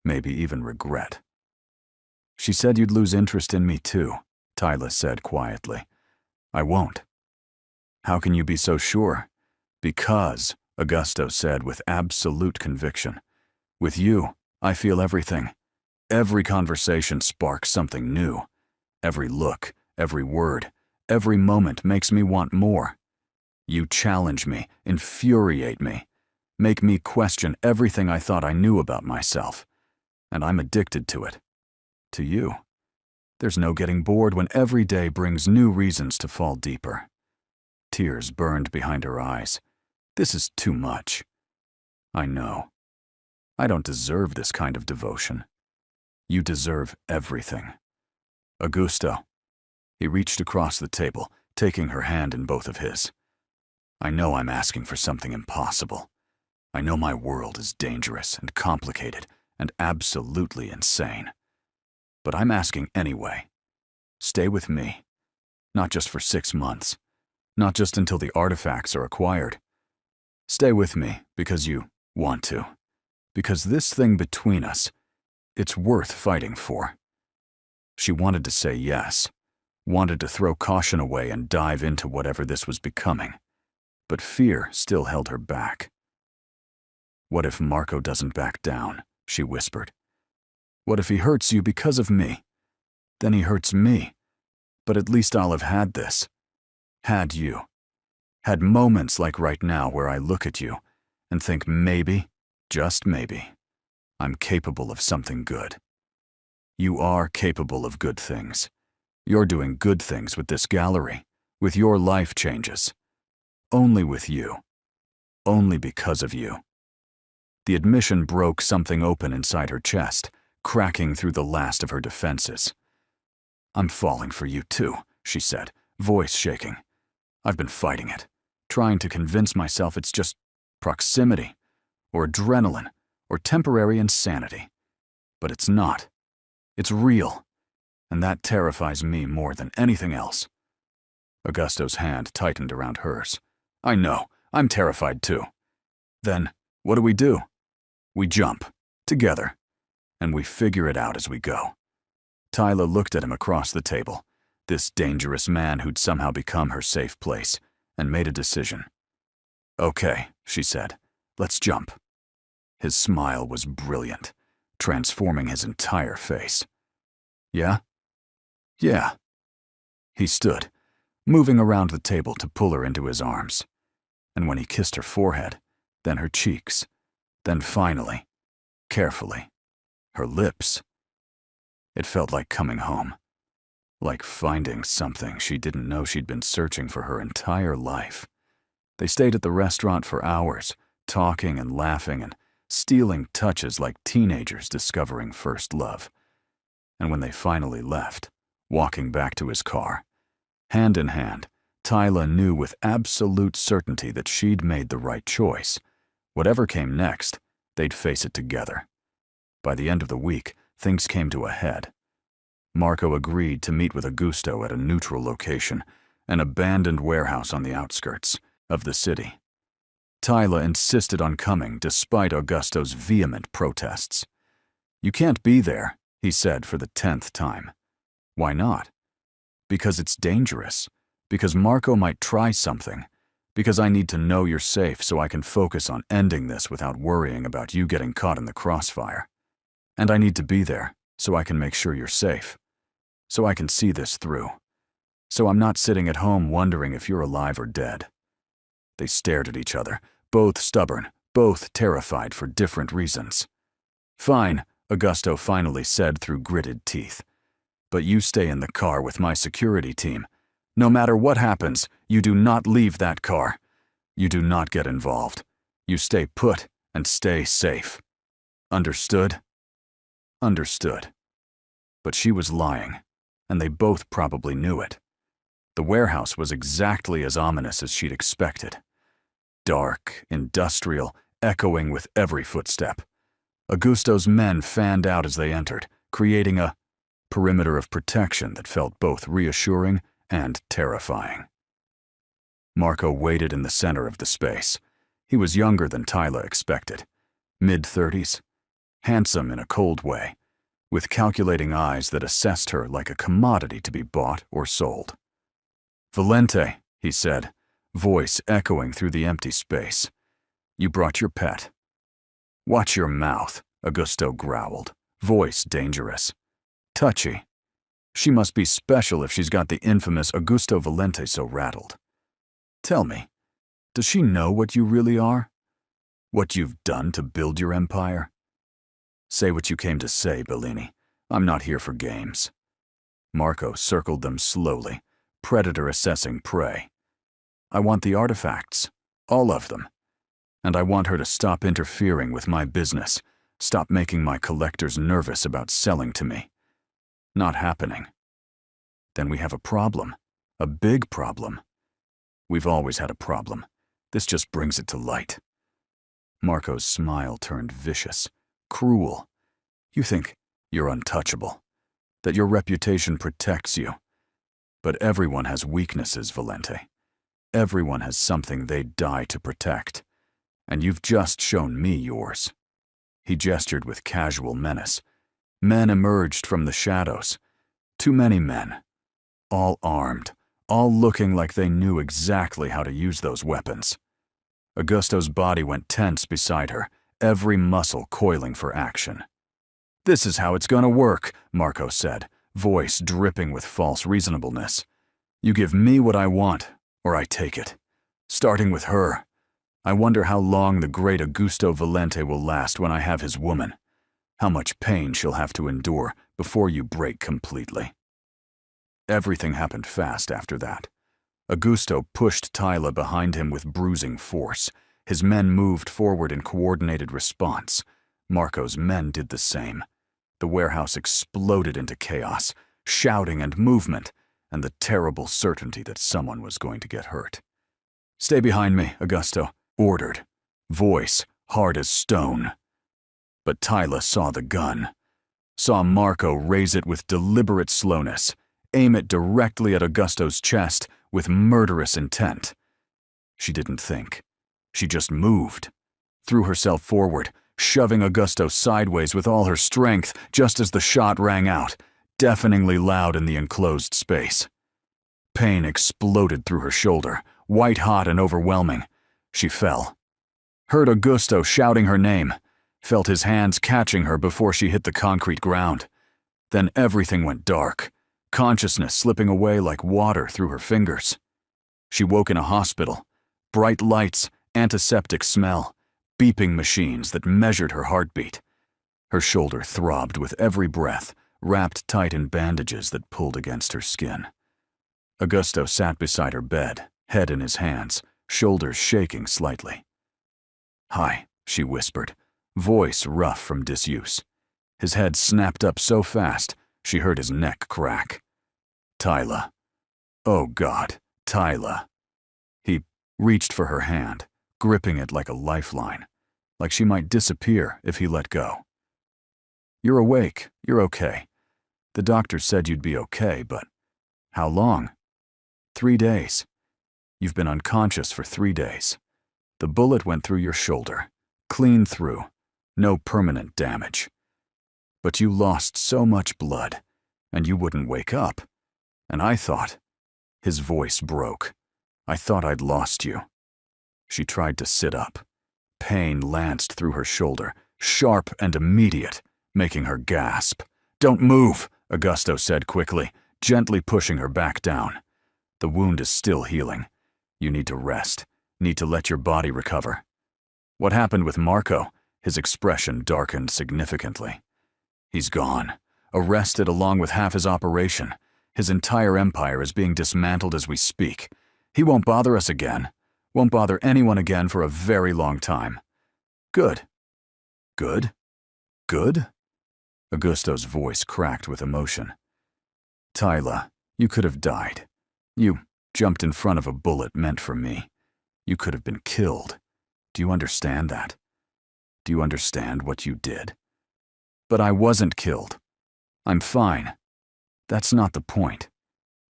maybe even regret. She said you'd lose interest in me too, Tyla said quietly. I won't. How can you be so sure? Because, Augusto said with absolute conviction. With you, I feel everything. Every conversation sparks something new. Every look, every word, every moment makes me want more. You challenge me, infuriate me, make me question everything I thought I knew about myself. And I'm addicted to it. To you. There's no getting bored when every day brings new reasons to fall deeper. Tears burned behind her eyes. This is too much. I know. I don't deserve this kind of devotion. You deserve everything. Augusto. He reached across the table, taking her hand in both of his. I know I'm asking for something impossible. I know my world is dangerous and complicated and absolutely insane. But I'm asking anyway. Stay with me. Not just for 6 months. Not just until the artifacts are acquired. Stay with me because you want to. Because this thing between us, it's worth fighting for. She wanted to say yes, wanted to throw caution away and dive into whatever this was becoming. But fear still held her back. What if Marco doesn't back down? She whispered. What if he hurts you because of me? Then he hurts me. But at least I'll have had this. Had you. Had moments like right now where I look at you and think maybe, just maybe, I'm capable of something good. You are capable of good things. You're doing good things with this gallery, with your life changes. Only with you. Only because of you. The admission broke something open inside her chest, cracking through the last of her defenses. I'm falling for you too, she said, voice shaking. I've been fighting it, trying to convince myself it's just proximity, or adrenaline, or temporary insanity. But it's not. It's real, and that terrifies me more than anything else. Augusto's hand tightened around hers. I know, I'm terrified too. Then, what do? We jump, together, and we figure it out as we go. Tyla looked at him across the table, this dangerous man who'd somehow become her safe place, and made a decision. Okay, she said, let's jump. His smile was brilliant, transforming his entire face. Yeah? Yeah. He stood, moving around the table to pull her into his arms. And when he kissed her forehead, then her cheeks, then finally, carefully, her lips, it felt like coming home, like finding something she didn't know she'd been searching for her entire life. They stayed at the restaurant for hours, talking and laughing and stealing touches like teenagers discovering first love. And when they finally left, walking back to his car, hand in hand, Tyla knew with absolute certainty that she'd made the right choice. Whatever came next, They'd face it together. By the end of the week, things came to a head. Marco agreed to meet with Augusto at a neutral location, an abandoned warehouse on the outskirts of the city. Tyla insisted on coming despite Augusto's vehement protests. "You can't be there," he said for the 10th time. "Why not?" "Because it's dangerous. Because Marco might try something. Because I need to know you're safe so I can focus on ending this without worrying about you getting caught in the crossfire. And I need to be there so I can make sure you're safe. So I can see this through. So I'm not sitting at home wondering if you're alive or dead." They stared at each other, both stubborn, both terrified for different reasons. "Fine," Augusto finally said through gritted teeth. "But you stay in the car with my security team. No matter what happens, you do not leave that car. You do not get involved. You stay put and stay safe. Understood?" Understood. But she was lying, and they both probably knew it. The warehouse was exactly as ominous as she'd expected. Dark, industrial, echoing with every footstep. Augusto's men fanned out as they entered, creating a perimeter of protection that felt both reassuring and terrifying. Marco waited in the center of the space. He was younger than Tyla expected, mid-30s, handsome in a cold way, with calculating eyes that assessed her like a commodity to be bought or sold. "Valente," he said, voice echoing through the empty space. "You brought your pet." "Watch your mouth," Augusto growled, voice dangerous. "Touchy. She must be special if she's got the infamous Augusto Valente so rattled. Tell me, does she know what you really are? What you've done to build your empire? Say what you came to say, Bellini. I'm not here for games." Marco circled them slowly, predator assessing prey. "I want the artifacts, all of them. And I want her to stop interfering with my business, stop making my collectors nervous about selling to me. Not happening. Then we have a problem, a big problem. We've always had a problem. This just brings it to light." Marco's smile turned vicious, cruel. "You think you're untouchable, that your reputation protects you. But everyone has weaknesses, Valente. Everyone has something they'd die to protect. And you've just shown me yours." He gestured with casual menace. Men emerged from the shadows. Too many men. All armed, all looking like they knew exactly how to use those weapons. Augusto's body went tense beside her, every muscle coiling for action. "This is how it's gonna work," Marco said, voice dripping with false reasonableness. "You give me what I want, or I take it. Starting with her. I wonder how long the great Augusto Valente will last when I have his woman. How much pain she'll have to endure before you break completely." Everything happened fast after that. Augusto pushed Tyla behind him with bruising force. His men moved forward in coordinated response. Marco's men did the same. The warehouse exploded into chaos, shouting and movement, and the terrible certainty that someone was going to get hurt. "Stay behind me," Augusto ordered, voice hard as stone. But Tyla saw the gun, saw Marco raise it with deliberate slowness, aim it directly at Augusto's chest with murderous intent. She didn't think. She just moved, threw herself forward, shoving Augusto sideways with all her strength just as the shot rang out, deafeningly loud in the enclosed space. Pain exploded through her shoulder, white-hot and overwhelming. She fell. Heard Augusto shouting her name, felt his hands catching her before she hit the concrete ground. Then everything went dark, consciousness slipping away like water through her fingers. She woke in a hospital, bright lights, antiseptic smell, beeping machines that measured her heartbeat. Her shoulder throbbed with every breath, wrapped tight in bandages that pulled against her skin. Augusto sat beside her bed, head in his hands, shoulders shaking slightly. "Hi," she whispered, voice rough from disuse. His head snapped up so fast, she heard his neck crack. "Tyla. Oh God, Tyla." He reached for her hand, gripping it like a lifeline. like she might disappear if he let go. "You're awake. You're okay. The doctor said you'd be okay, but how long?" 3 days. You've been unconscious for 3 days. The bullet went through your shoulder, clean through, no permanent damage. But you lost so much blood, and you wouldn't wake up. And I thought," his voice broke, "I thought I'd lost you." She tried to sit up. Pain lanced through her shoulder, sharp and immediate, making her gasp. "Don't move," Augusto said quickly, gently pushing her back down. "The wound is still healing. You need to rest, need to let your body recover." "What happened with Marco?" His expression darkened significantly. "He's gone, arrested along with half his operation. His entire empire is being dismantled as we speak. He won't bother us again. Won't bother anyone again for a very long time." "Good." "Good? Good?" Augusto's voice cracked with emotion. "Tyla, you could have died. You jumped in front of a bullet meant for me. You could have been killed. Do you understand that? Do you understand what you did? But I wasn't killed. I'm fine. That's not the point.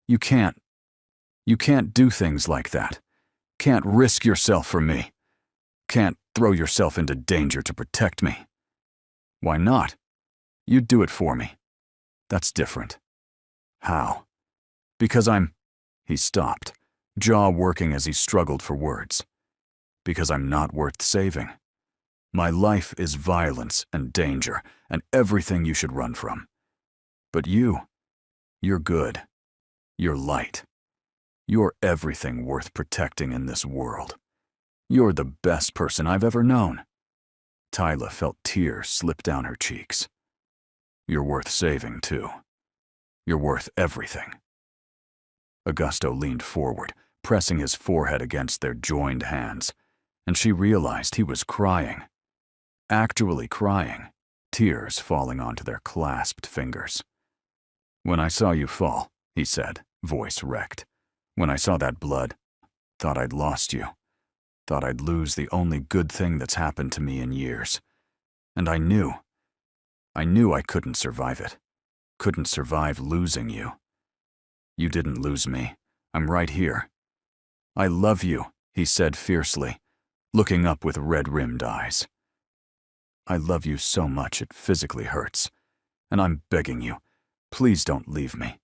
You can't do things like that. Can't risk yourself for me. Can't throw yourself into danger to protect me." "Why not? You'd do it for me. That's different." "How?" "Because I'm—" He stopped, jaw working as he struggled for words. "Because I'm not worth saving. My life is violence and danger and everything you should run from. But you're good. You're light. You're everything worth protecting in this world. You're the best person I've ever known." Tyla felt tears slip down her cheeks. "You're worth saving, too. You're worth everything." Augusto leaned forward, pressing his forehead against their joined hands, and she realized he was crying. Actually crying, tears falling onto their clasped fingers. "When I saw you fall," he said, voice wrecked. "When I saw that blood, thought I'd lost you. Thought I'd lose the only good thing that's happened to me in years. And I knew I couldn't survive it. Couldn't survive losing you. You didn't lose me. I'm right here. I love you," he said fiercely, looking up with red-rimmed eyes. "I love you so much it physically hurts. And I'm begging you, please don't leave me.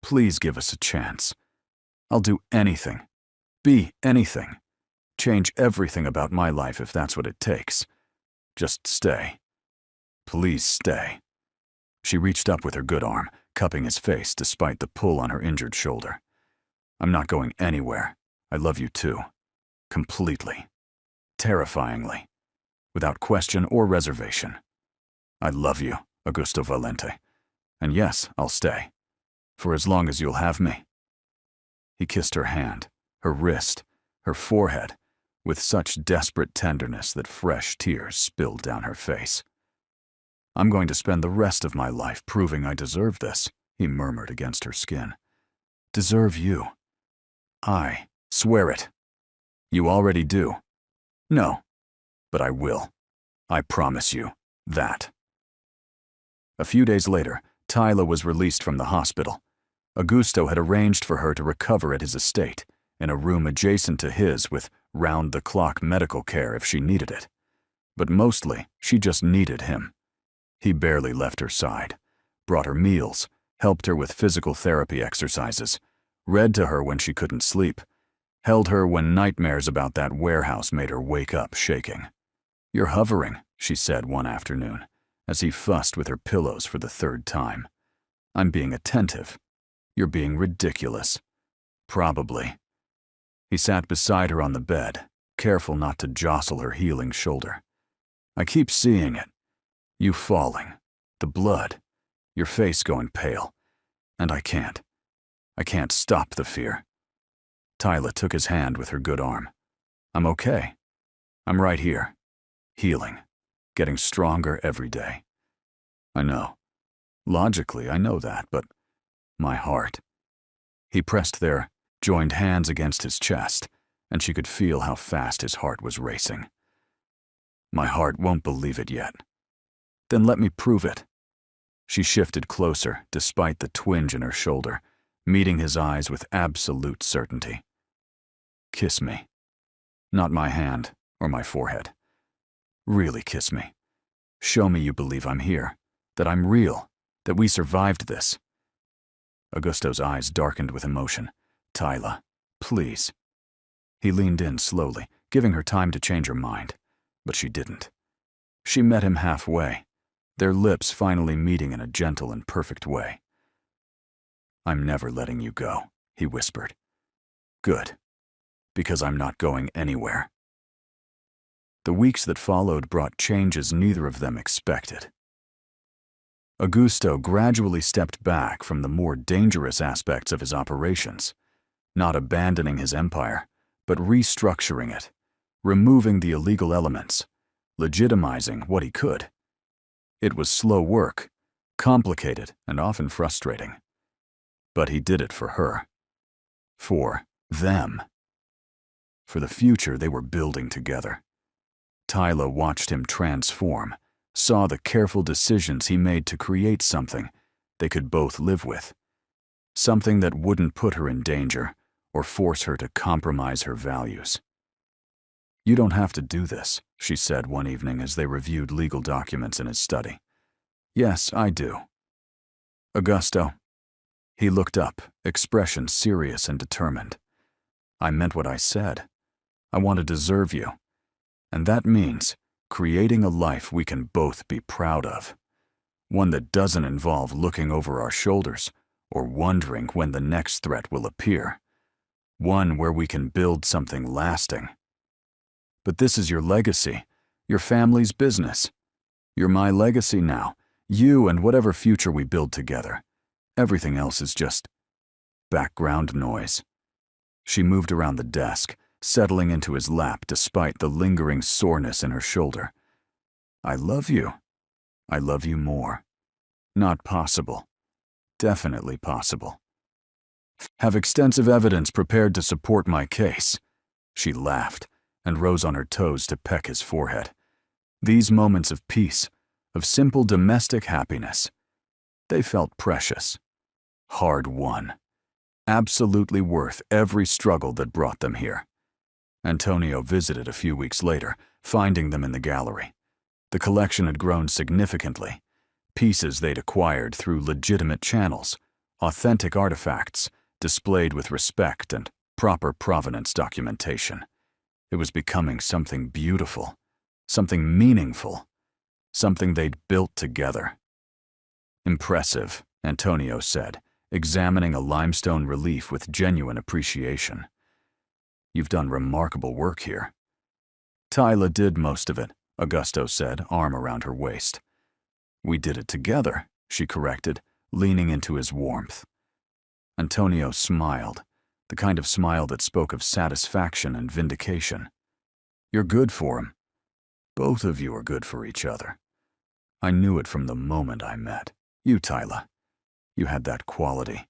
Please give us a chance. I'll do anything. Be anything. Change everything about my life if that's what it takes. Just stay. Please stay." She reached up with her good arm, cupping his face despite the pull on her injured shoulder. "I'm not going anywhere. I love you too. Completely. Terrifyingly. Without question or reservation. I love you, Augusto Valente. And yes, I'll stay. For as long as you'll have me." He kissed her hand, her wrist, her forehead, with such desperate tenderness that fresh tears spilled down her face. "I'm going to spend the rest of my life proving I deserve this," he murmured against her skin. "Deserve you. I swear it." "You already do." "No, but I will. I promise you that." A few days later, Tyla was released from the hospital. Augusto had arranged for her to recover at his estate, in a room adjacent to his with round-the-clock medical care if she needed it. But mostly, she just needed him. He barely left her side, brought her meals, helped her with physical therapy exercises, read to her when she couldn't sleep, held her when nightmares about that warehouse made her wake up shaking. "You're hovering," she said one afternoon, as he fussed with her pillows for the 3rd time. "I'm being attentive. You're being ridiculous." "Probably." He sat beside her on the bed, careful not to jostle her healing shoulder. "I keep seeing it. You falling, the blood, your face going pale, and I can't stop the fear." Tyla took his hand with her good arm. "I'm okay. I'm right here, healing, getting stronger every day. I know. Logically, I know that, but my heart." He pressed their joined hands against his chest, and she could feel how fast his heart was racing. My heart won't believe it yet. Then let me prove it. She shifted closer, despite the twinge in her shoulder, meeting his eyes with absolute certainty. Kiss me. Not my hand or my forehead. Really kiss me. Show me you believe I'm here, that I'm real, that we survived this. Augusto's eyes darkened with emotion. Tyla, please. He leaned in slowly, giving her time to change her mind, but she didn't. She met him halfway, their lips finally meeting in a gentle and perfect way. I'm never letting you go, he whispered. Good, because I'm not going anywhere. The weeks that followed brought changes neither of them expected. Augusto gradually stepped back from the more dangerous aspects of his operations, not abandoning his empire, but restructuring it, removing the illegal elements, legitimizing what he could. It was slow work, complicated and often frustrating. But he did it for her. For them. For the future they were building together. Tyla watched him transform, saw the careful decisions he made to create something they could both live with. Something that wouldn't put her in danger or force her to compromise her values. You don't have to do this, she said one evening as they reviewed legal documents in his study. Yes, I do. Augusto. He looked up, expression serious and determined. I meant what I said. I want to deserve you. And that means creating a life we can both be proud of. One that doesn't involve looking over our shoulders or wondering when the next threat will appear. One where we can build something lasting. But this is your legacy, your family's business. You're my legacy now, you and whatever future we build together. Everything else is just background noise. She moved around the desk, settling into his lap despite the lingering soreness in her shoulder. I love you. I love you more. Not possible. Definitely possible. Have extensive evidence prepared to support my case. She laughed and rose on her toes to peck his forehead. These moments of peace, of simple domestic happiness, they felt precious, hard-won, absolutely worth every struggle that brought them here. Antonio visited a few weeks later, finding them in the gallery. The collection had grown significantly, pieces they'd acquired through legitimate channels, authentic artifacts, displayed with respect and proper provenance documentation. It was becoming something beautiful, something meaningful, something they'd built together. Impressive, Antonio said, examining a limestone relief with genuine appreciation. You've done remarkable work here. Tyla did most of it, Augusto said, arm around her waist. We did it together, she corrected, leaning into his warmth. Antonio smiled, the kind of smile that spoke of satisfaction and vindication. You're good for him. Both of you are good for each other. I knew it from the moment I met. You, Tyla. You had that quality,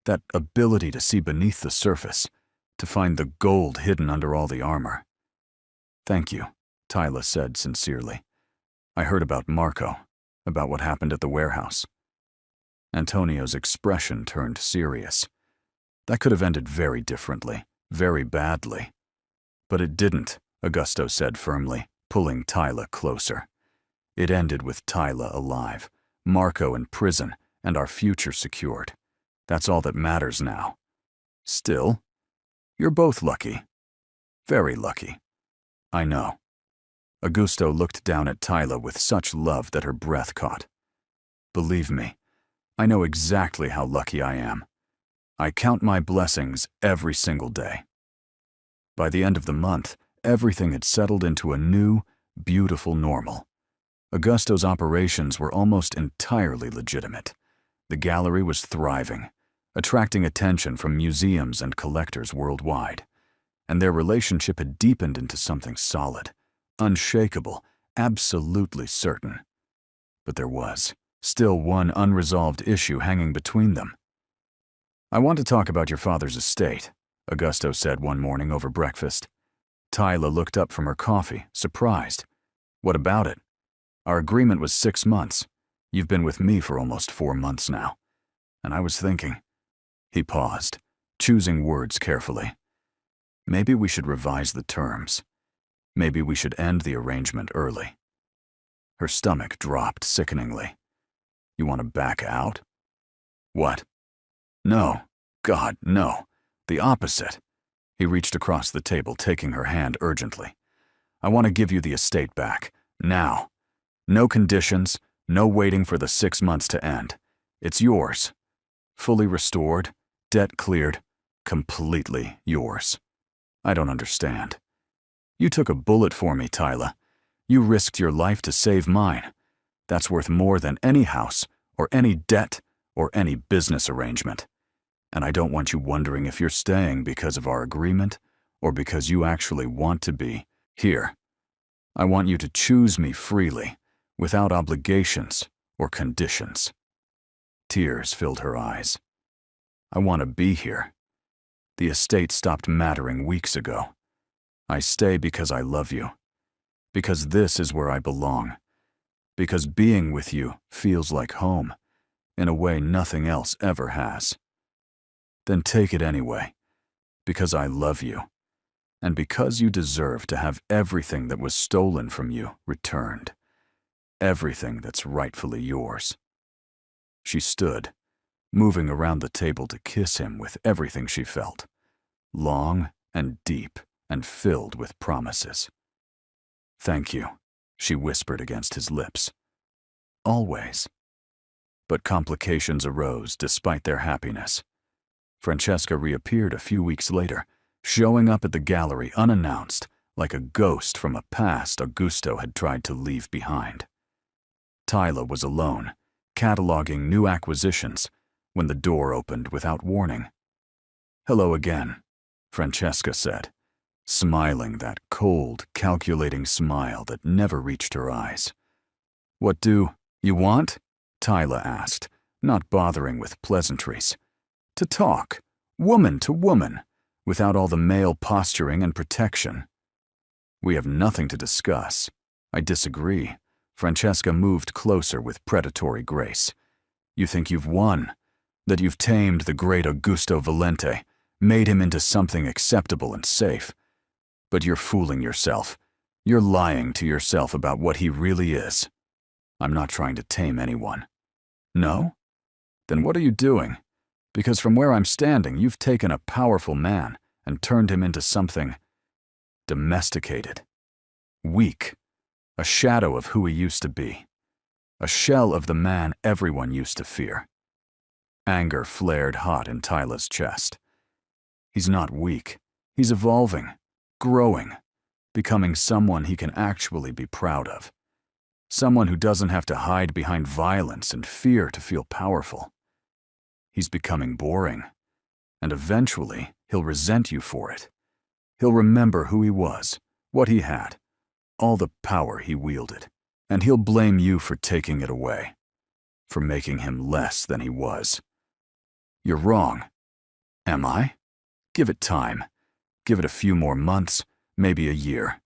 that ability to see beneath the surface, to find the gold hidden under all the armor. Thank you, Tyla said sincerely. I heard about Marco, about what happened at the warehouse. Antonio's expression turned serious. That could have ended very differently, very badly. But it didn't, Augusto said firmly, pulling Tyla closer. It ended with Tyla alive, Marco in prison, and our future secured. That's all that matters now. Still, you're both lucky. Very lucky. I know. Augusto looked down at Tyla with such love that her breath caught. Believe me, I know exactly how lucky I am. I count my blessings every single day. By the end of the month, everything had settled into a new, beautiful normal. Augusto's operations were almost entirely legitimate. The gallery was thriving, attracting attention from museums and collectors worldwide. And their relationship had deepened into something solid, unshakable, absolutely certain. But there was still one unresolved issue hanging between them. I want to talk about your father's estate, Augusto said one morning over breakfast. Tyla looked up from her coffee, surprised. What about it? Our agreement was 6 months. You've been with me for almost 4 months now. And I was thinking." He paused, choosing words carefully. "Maybe we should revise the terms. Maybe we should end the arrangement early." Her stomach dropped sickeningly. "You want to back out?" "What?" "No. God, no. The opposite." He reached across the table, taking her hand urgently. "I want to give you the estate back. Now. No conditions, no waiting for the 6 months to end. It's yours. Fully restored, debt cleared, completely yours. I don't understand. You took a bullet for me, Tyla. You risked your life to save mine. That's worth more than any house, or any debt, or any business arrangement. And I don't want you wondering if you're staying because of our agreement, or because you actually want to be here. I want you to choose me freely, without obligations or conditions." Tears filled her eyes. "I want to be here. The estate stopped mattering weeks ago. I stay because I love you. Because this is where I belong. Because being with you feels like home, in a way nothing else ever has. Then take it anyway, because I love you, and because you deserve to have everything that was stolen from you returned. Everything that's rightfully yours." She stood, moving around the table to kiss him with everything she felt, long and deep and filled with promises. "Thank you," she whispered against his lips. "Always." But complications arose despite their happiness. Francesca reappeared a few weeks later, showing up at the gallery unannounced, like a ghost from a past Augusto had tried to leave behind. Tyla was alone, cataloging new acquisitions, when the door opened without warning. "Hello again," Francesca said, smiling that cold, calculating smile that never reached her eyes. "What do you want?" Tyla asked, not bothering with pleasantries. "To talk, woman to woman, without all the male posturing and protection." "We have nothing to discuss." "I disagree." Francesca moved closer with predatory grace. "You think you've won, that you've tamed the great Augusto Valente, made him into something acceptable and safe. But you're fooling yourself. You're lying to yourself about what he really is. I'm not trying to tame anyone." "No? Then what are you doing? Because from where I'm standing, you've taken a powerful man and turned him into something domesticated, weak, a shadow of who he used to be, a shell of the man everyone used to fear." Anger flared hot in Tyla's chest. "He's not weak. He's evolving, growing, becoming someone he can actually be proud of. Someone who doesn't have to hide behind violence and fear to feel powerful. He's becoming boring, and eventually he'll resent you for it. He'll remember who he was, what he had, all the power he wielded, and he'll blame you for taking it away, for making him less than he was. You're wrong. Am I? Give it time. Give it a few more months, maybe a year.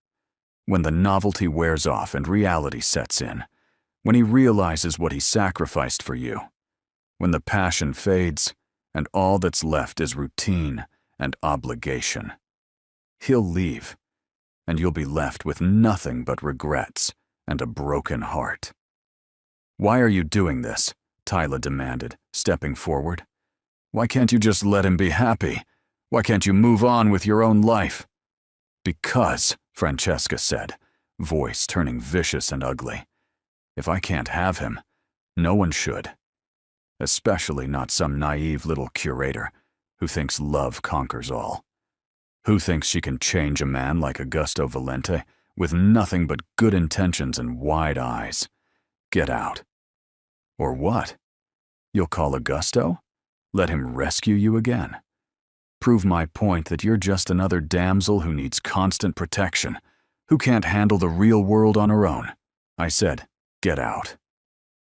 When the novelty wears off and reality sets in, when he realizes what he sacrificed for you, when the passion fades and all that's left is routine and obligation, he'll leave, and you'll be left with nothing but regrets and a broken heart." "Why are you doing this?" Tyla demanded, stepping forward. "Why can't you just let him be happy? Why can't you move on with your own life?" "Because," Francesca said, voice turning vicious and ugly, "if I can't have him, no one should. Especially not some naive little curator who thinks love conquers all. Who thinks she can change a man like Augusto Valente with nothing but good intentions and wide eyes. Get out." "Or what? You'll call Augusto? Let him rescue you again? Prove my point that you're just another damsel who needs constant protection, who can't handle the real world on her own." I said, "Get out.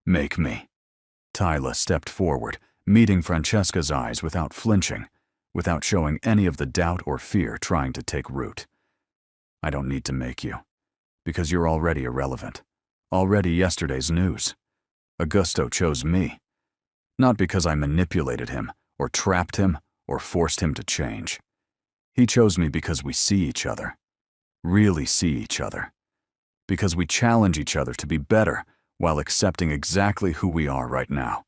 Make me." Tyla stepped forward, meeting Francesca's eyes without flinching, without showing any of the doubt or fear trying to take root. "I don't need to make you, Because you're already irrelevant. Already yesterday's news. Augusto chose me. Not because I manipulated him, or trapped him, or forced him to change. He chose me because we see each other. Really see each other. Because we challenge each other to be better while accepting exactly who we are right now.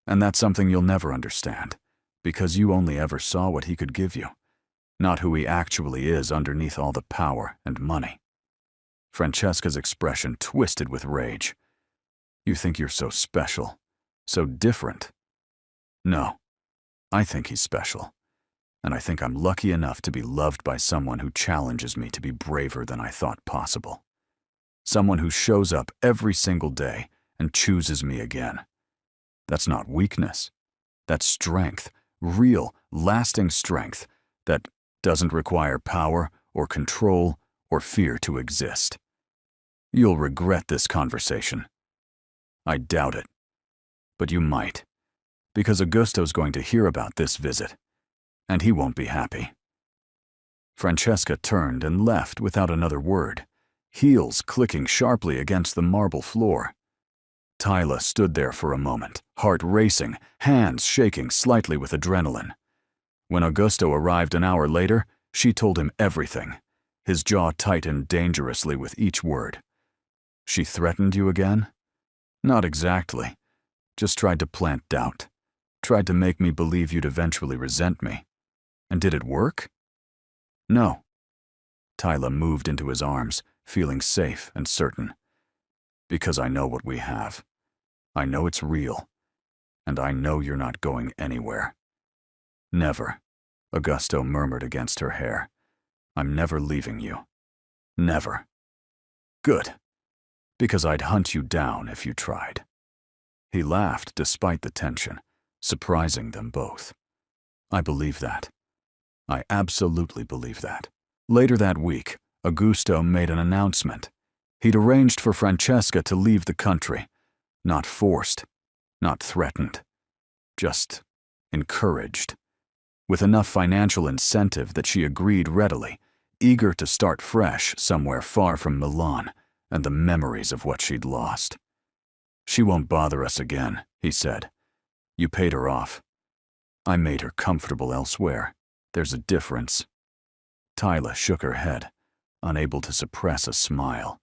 And that's something you'll never understand, because you only ever saw what he could give you, not who he actually is underneath all the power and money. Francesca's expression twisted with rage. You think you're so special, so different. No, I think he's special, and I think I'm lucky enough to be loved by someone who challenges me to be braver than I thought possible. Someone who shows up every single day and chooses me again. That's not weakness. That's strength, real, lasting strength that doesn't require power or control or fear to exist. You'll regret this conversation. I doubt it. But you might, because Augusto's going to hear about this visit, and he won't be happy. Francesca turned and left without another word, heels clicking sharply against the marble floor. Tyla stood there for a moment, heart racing, hands shaking slightly with adrenaline. When Augusto arrived an hour later, she told him everything. His jaw tightened dangerously with each word. She threatened you again? Not exactly. Just tried to plant doubt. Tried to make me believe you'd eventually resent me. And did it work? No. Tyla moved into his arms, feeling safe and certain. Because I know what we have. I know it's real. And I know you're not going anywhere. Never, Augusto murmured against her hair. I'm never leaving you. Never. Good. Because I'd hunt you down if you tried. He laughed despite the tension, surprising them both. I believe that. I absolutely believe that. Later that week, Augusto made an announcement. He'd arranged for Francesca to leave the country. Not forced, not threatened. Just encouraged. With enough financial incentive that she agreed readily, eager to start fresh somewhere far from Milan and the memories of what she'd lost. She won't bother us again, he said. You paid her off. I made her comfortable elsewhere. There's a difference. Tyla shook her head, unable to suppress a smile.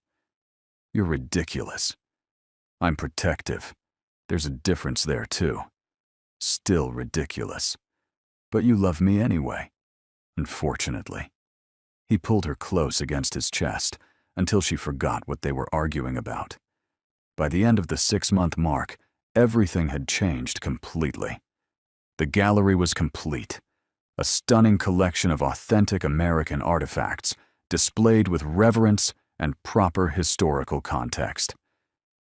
You're ridiculous. I'm protective. There's a difference there too. Still ridiculous. But you love me anyway. Unfortunately. He pulled her close against his chest until she forgot what they were arguing about. By the end of the 6-month mark, everything had changed completely. The gallery was complete. A stunning collection of authentic American artifacts displayed with reverence and proper historical context.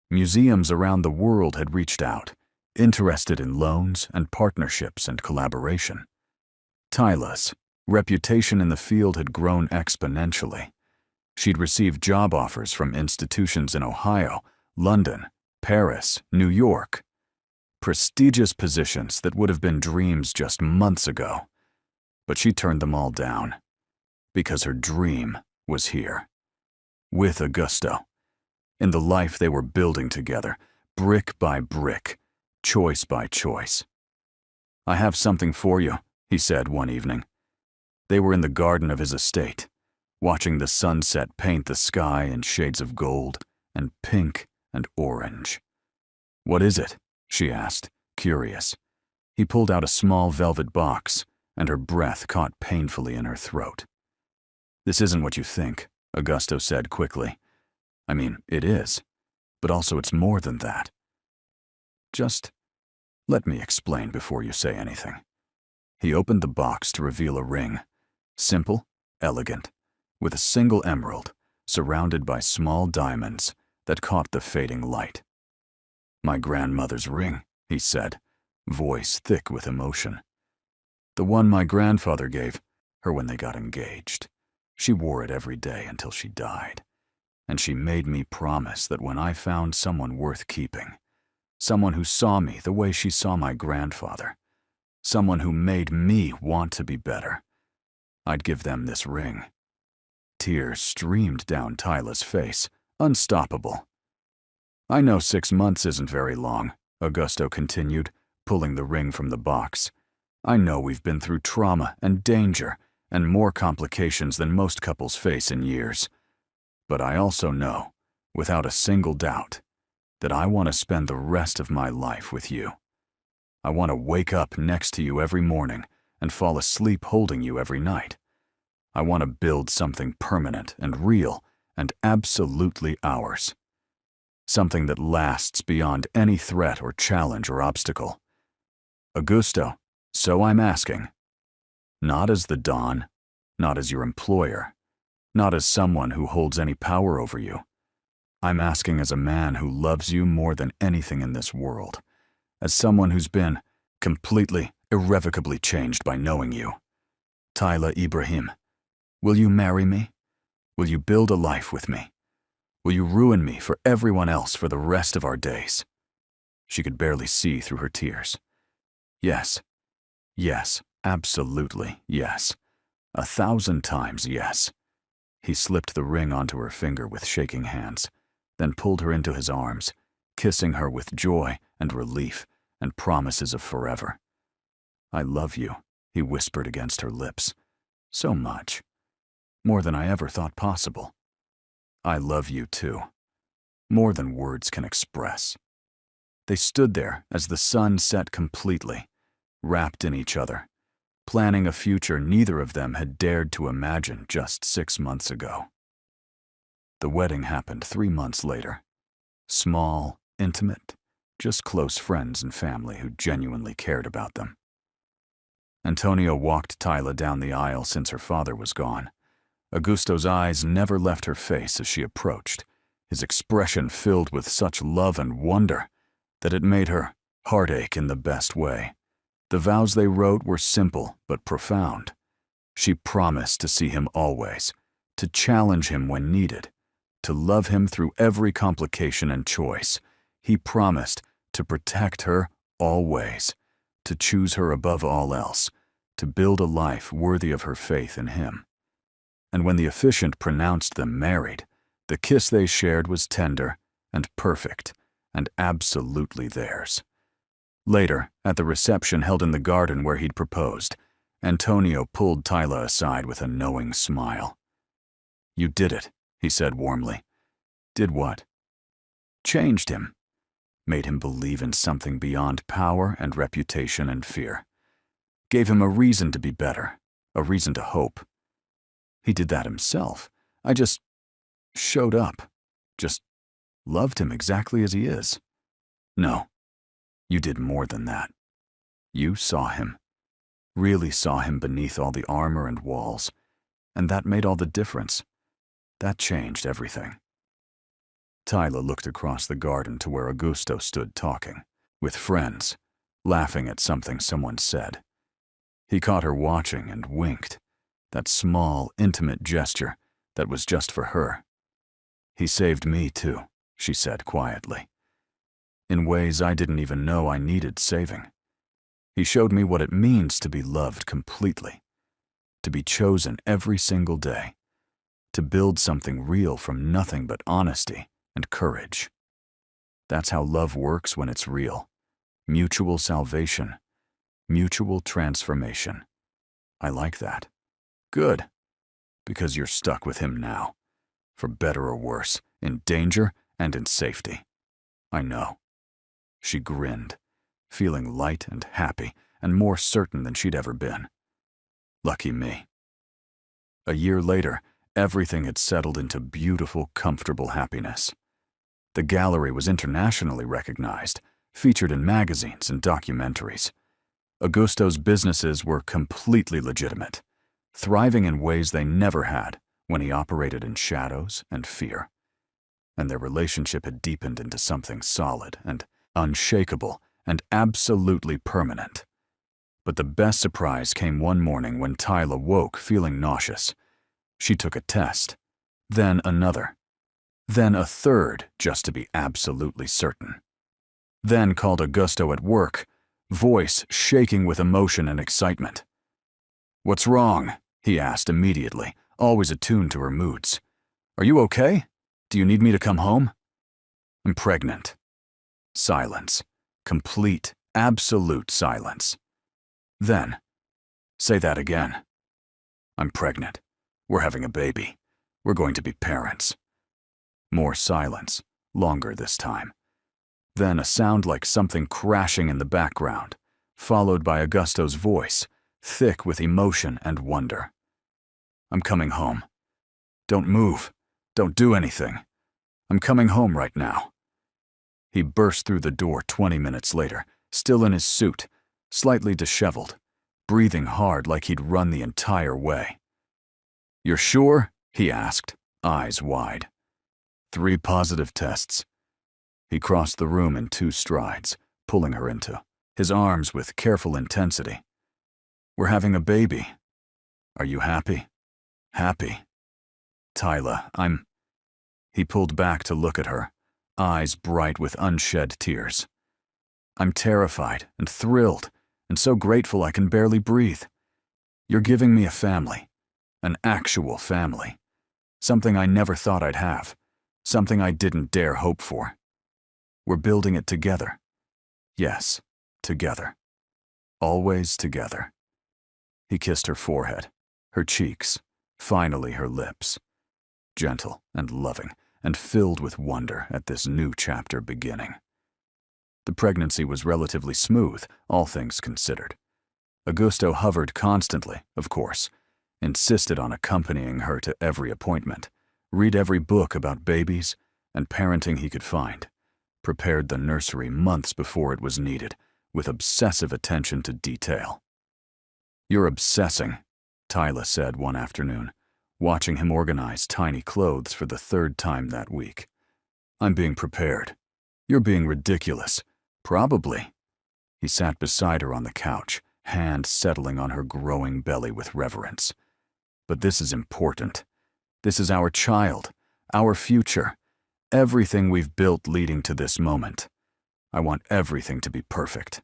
Museums around the world had reached out, interested in loans and partnerships and collaboration. Tyla's reputation in the field had grown exponentially. She'd received job offers from institutions in Ohio, London, Paris, New York. Prestigious positions that would have been dreams just months ago. But she turned them all down. Because her dream was here. With Augusto. In the life they were building together, brick by brick, choice by choice. I have something for you, he said one evening. They were in the garden of his estate, watching the sunset paint the sky in shades of gold and pink and orange. What is it? She asked, curious. He pulled out a small velvet box, and her breath caught painfully in her throat. This isn't what you think, Augusto said quickly. I mean, it is, but also it's more than that. Just let me explain before you say anything. He opened the box to reveal a ring, simple, elegant, with a single emerald, surrounded by small diamonds that caught the fading light. My grandmother's ring, he said, voice thick with emotion. The one my grandfather gave her when they got engaged. She wore it every day until she died. And she made me promise that when I found someone worth keeping, someone who saw me the way she saw my grandfather, someone who made me want to be better, I'd give them this ring. tears streamed down Tyla's face, unstoppable. "I know 6 months isn't very long," Augusto continued, pulling the ring from the box. "I know we've been through trauma and danger and more complications than most couples face in years. But I also know, without a single doubt, that I want to spend the rest of my life with you. I want to wake up next to you every morning and fall asleep holding you every night. I want to build something permanent and real and absolutely ours. Something that lasts beyond any threat or challenge or obstacle. Augusto, so I'm asking. Not as the Don, not as your employer, not as someone who holds any power over you. I'm asking as a man who loves you more than anything in this world, as someone who's been completely, irrevocably changed by knowing you. Tyla Ibrahim, will you marry me? Will you build a life with me? Will you ruin me for everyone else for the rest of our days?" She could barely see through her tears. "Yes. Yes, absolutely yes. 1,000 times yes." He slipped the ring onto her finger with shaking hands, then pulled her into his arms, kissing her with joy and relief and promises of forever. "I love you," he whispered against her lips. "So much. More than I ever thought possible. I love you too. More than words can express." They stood there as the sun set completely, wrapped in each other, planning a future neither of them had dared to imagine just 6 months ago. The wedding happened 3 months later. Small, intimate, just close friends and family who genuinely cared about them. Antonio walked Tyla down the aisle since her father was gone. Augusto's eyes never left her face as she approached, his expression filled with such love and wonder that it made her heartache in the best way. The vows they wrote were simple but profound. She promised to see him always, to challenge him when needed, to love him through every complication and choice. He promised to protect her always, to choose her above all else, to build a life worthy of her faith in him. And when the officiant pronounced them married, the kiss they shared was tender and perfect and absolutely theirs. Later, at the reception held in the garden where he'd proposed, Antonio pulled Tyla aside with a knowing smile. "You did it," he said warmly. "Did what?" "Changed him. Made him believe in something beyond power and reputation and fear. Gave him a reason to be better, a reason to hope. He did that himself. I just showed up, just loved him exactly as he is. No, you did more than that. You saw him, really saw him beneath all the armor and walls, and that made all the difference. That changed everything." Tyla looked across the garden to where Augusto stood talking, with friends, laughing at something someone said. He caught her watching and winked, that small, intimate gesture that was just for her. "He saved me too," she said quietly. "In ways I didn't even know I needed saving. He showed me what it means to be loved completely, to be chosen every single day, to build something real from nothing but honesty and courage. That's how love works when it's real. Mutual salvation, mutual transformation. I like that. Good, because you're stuck with him now, for better or worse, in danger and in safety. I know." She grinned, feeling light and happy and more certain than she'd ever been. Lucky me. A year later, everything had settled into beautiful, comfortable happiness. The gallery was internationally recognized, featured in magazines and documentaries. Augusto's businesses were completely legitimate, thriving in ways they never had when he operated in shadows and fear. And their relationship had deepened into something solid and unshakable and absolutely permanent. But the best surprise came one morning when Tyla woke feeling nauseous. She took a test, then another, then a third just to be absolutely certain. Then called Augusto at work, voice shaking with emotion and excitement. "What's wrong?" he asked immediately, always attuned to her moods. "Are you okay? Do you need me to come home?" "I'm pregnant." Silence. Complete, absolute silence. Then, "Say that again." "I'm pregnant. We're having a baby. We're going to be parents." More silence, longer this time. Then a sound like something crashing in the background, followed by Augusto's voice, thick with emotion and wonder. "I'm coming home. Don't move. Don't do anything. I'm coming home right now." He burst through the door 20 minutes later, still in his suit, slightly disheveled, breathing hard like he'd run the entire way. "You're sure?" he asked, eyes wide. 3 positive tests. He crossed the room in 2 strides, pulling her into his arms with careful intensity. "We're having a baby. Are you happy?" "Happy." "Tyla, I'm—" He pulled back to look at her, eyes bright with unshed tears. "I'm terrified and thrilled and so grateful I can barely breathe. You're giving me a family, an actual family, something I never thought I'd have, something I didn't dare hope for. We're building it together. Yes, together. Always together." He kissed her forehead, her cheeks, finally her lips. Gentle and loving and filled with wonder at this new chapter beginning. The pregnancy was relatively smooth, all things considered. Augusto hovered constantly, of course, insisted on accompanying her to every appointment, read every book about babies and parenting he could find, prepared the nursery months before it was needed, with obsessive attention to detail. "You're obsessing," Tyla said one afternoon, watching him organize tiny clothes for the 3rd time that week. "I'm being prepared. You're being ridiculous. Probably." He sat beside her on the couch, hand settling on her growing belly with reverence. "But this is important. This is our child, our future, everything we've built leading to this moment. I want everything to be perfect.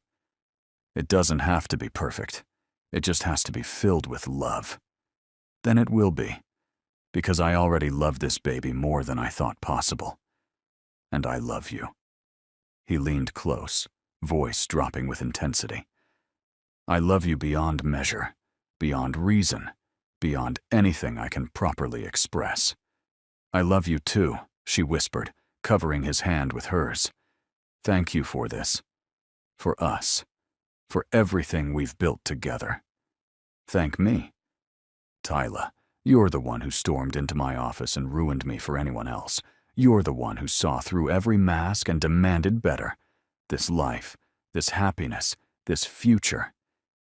It doesn't have to be perfect. It just has to be filled with love. Then it will be, because I already love this baby more than I thought possible. And I love you." He leaned close, voice dropping with intensity. "I love you beyond measure, beyond reason, beyond anything I can properly express." "I love you too," she whispered, covering his hand with hers. "Thank you for this. For us. For everything we've built together." "Thank me." "Tyla, you're the one who stormed into my office and ruined me for anyone else. You're the one who saw through every mask and demanded better. This life, this happiness, this future.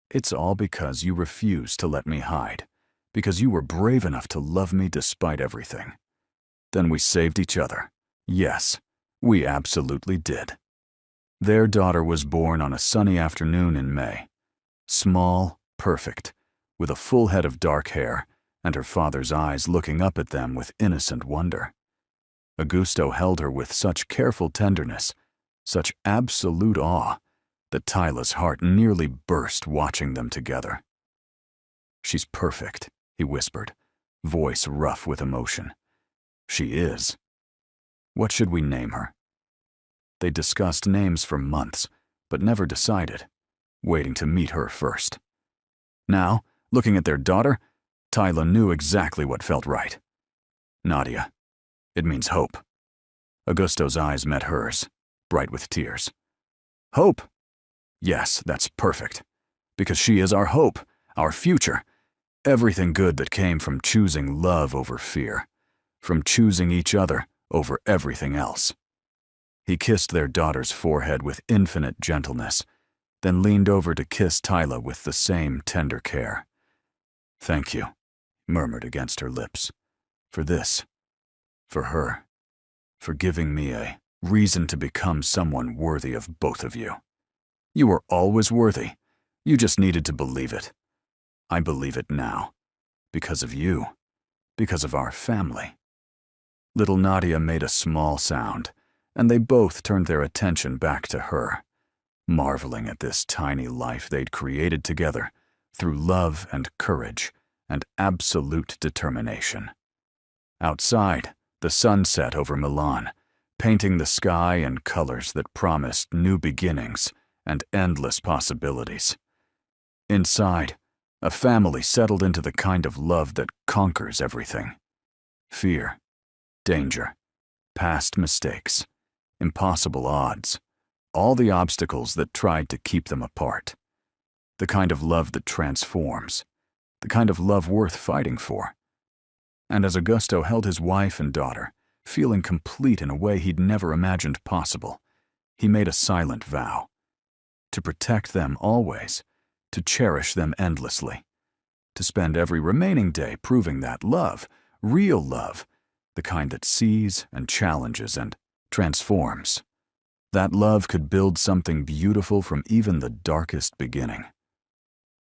It's all because you refused to let me hide, because you were brave enough to love me despite everything. Then we saved each other. Yes, we absolutely did." Their daughter was born on a sunny afternoon in May. Small, perfect, with a full head of dark hair, and her father's eyes looking up at them with innocent wonder. Augusto held her with such careful tenderness, such absolute awe, that Tyla's heart nearly burst watching them together. "She's perfect," he whispered, voice rough with emotion. "She is. What should we name her?" They discussed names for months, but never decided, waiting to meet her first. Now, looking at their daughter, Tyla knew exactly what felt right. "Nadia. It means hope." Augusto's eyes met hers, bright with tears. "Hope? Yes, that's perfect. Because she is our hope, our future. Everything good that came from choosing love over fear, from choosing each other over everything else." He kissed their daughter's forehead with infinite gentleness, then leaned over to kiss Tyla with the same tender care. "Thank you," murmured against her lips. "For this. For her. For giving me a reason to become someone worthy of both of you. You were always worthy. You just needed to believe it. I believe it now. Because of you. Because of our family." Little Nadia made a small sound, and they both turned their attention back to her, marveling at this tiny life they'd created together through love and courage and absolute determination. Outside, the sun set over Milan, painting the sky in colors that promised new beginnings and endless possibilities. Inside, a family settled into the kind of love that conquers everything. Fear, danger, past mistakes, impossible odds, all the obstacles that tried to keep them apart. The kind of love that transforms, the kind of love worth fighting for. And as Augusto held his wife and daughter, feeling complete in a way he'd never imagined possible, he made a silent vow. To protect them always, to cherish them endlessly, to spend every remaining day proving that love, real love, the kind that sees and challenges and transforms, that love could build something beautiful from even the darkest beginning.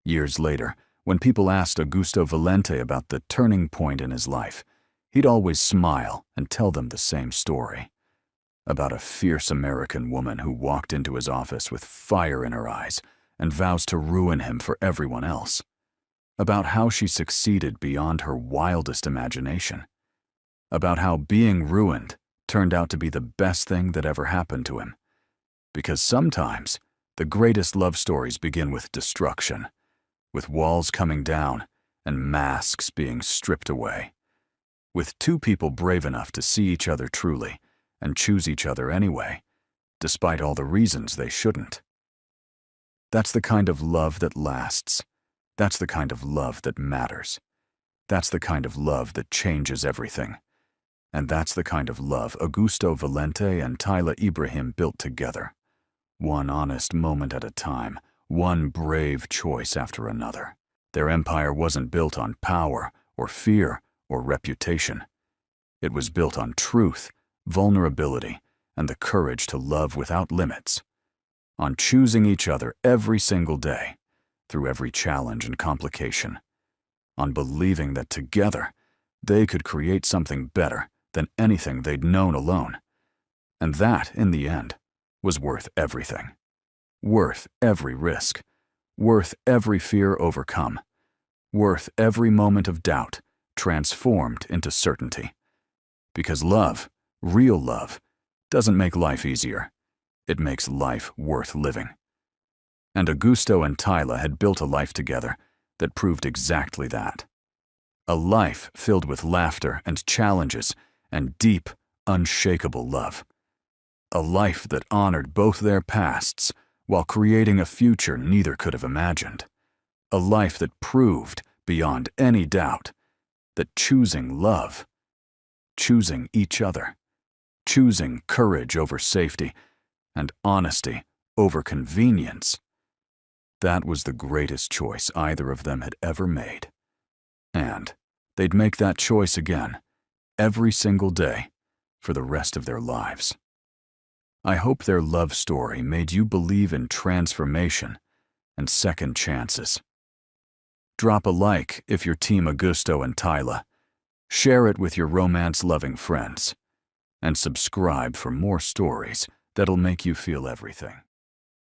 Years later, when people asked Augusto Valente about the turning point in his life, he'd always smile and tell them the same story. About a fierce American woman who walked into his office with fire in her eyes and vows to ruin him for everyone else. About how she succeeded beyond her wildest imagination. About how being ruined turned out to be the best thing that ever happened to him. Because sometimes, the greatest love stories begin with destruction, with walls coming down and masks being stripped away. With two people brave enough to see each other truly and choose each other anyway, despite all the reasons they shouldn't. That's the kind of love that lasts. That's the kind of love that matters. That's the kind of love that changes everything. And that's the kind of love Augusto Valente and Tayla Ibrahim built together. One honest moment at a time, one brave choice after another. Their empire wasn't built on power or fear or reputation. It was built on truth, vulnerability, and the courage to love without limits. On choosing each other every single day, through every challenge and complication. On believing that together, they could create something better than anything they'd known alone. And that, in the end, was worth everything. Worth every risk. Worth every fear overcome. Worth every moment of doubt transformed into certainty. Because love, real love, doesn't make life easier. It makes life worth living. And Augusto and Tayla had built a life together that proved exactly that. A life filled with laughter and challenges and deep, unshakable love. A life that honored both their pasts while creating a future neither could have imagined. A life that proved, beyond any doubt, that choosing love, choosing each other, choosing courage over safety, and honesty over convenience, that was the greatest choice either of them had ever made. And they'd make that choice again, every single day, for the rest of their lives. I hope their love story made you believe in transformation and second chances. Drop a like if you're Team Augusto and Tayla. Share it with your romance-loving friends. And subscribe for more stories that'll make you feel everything.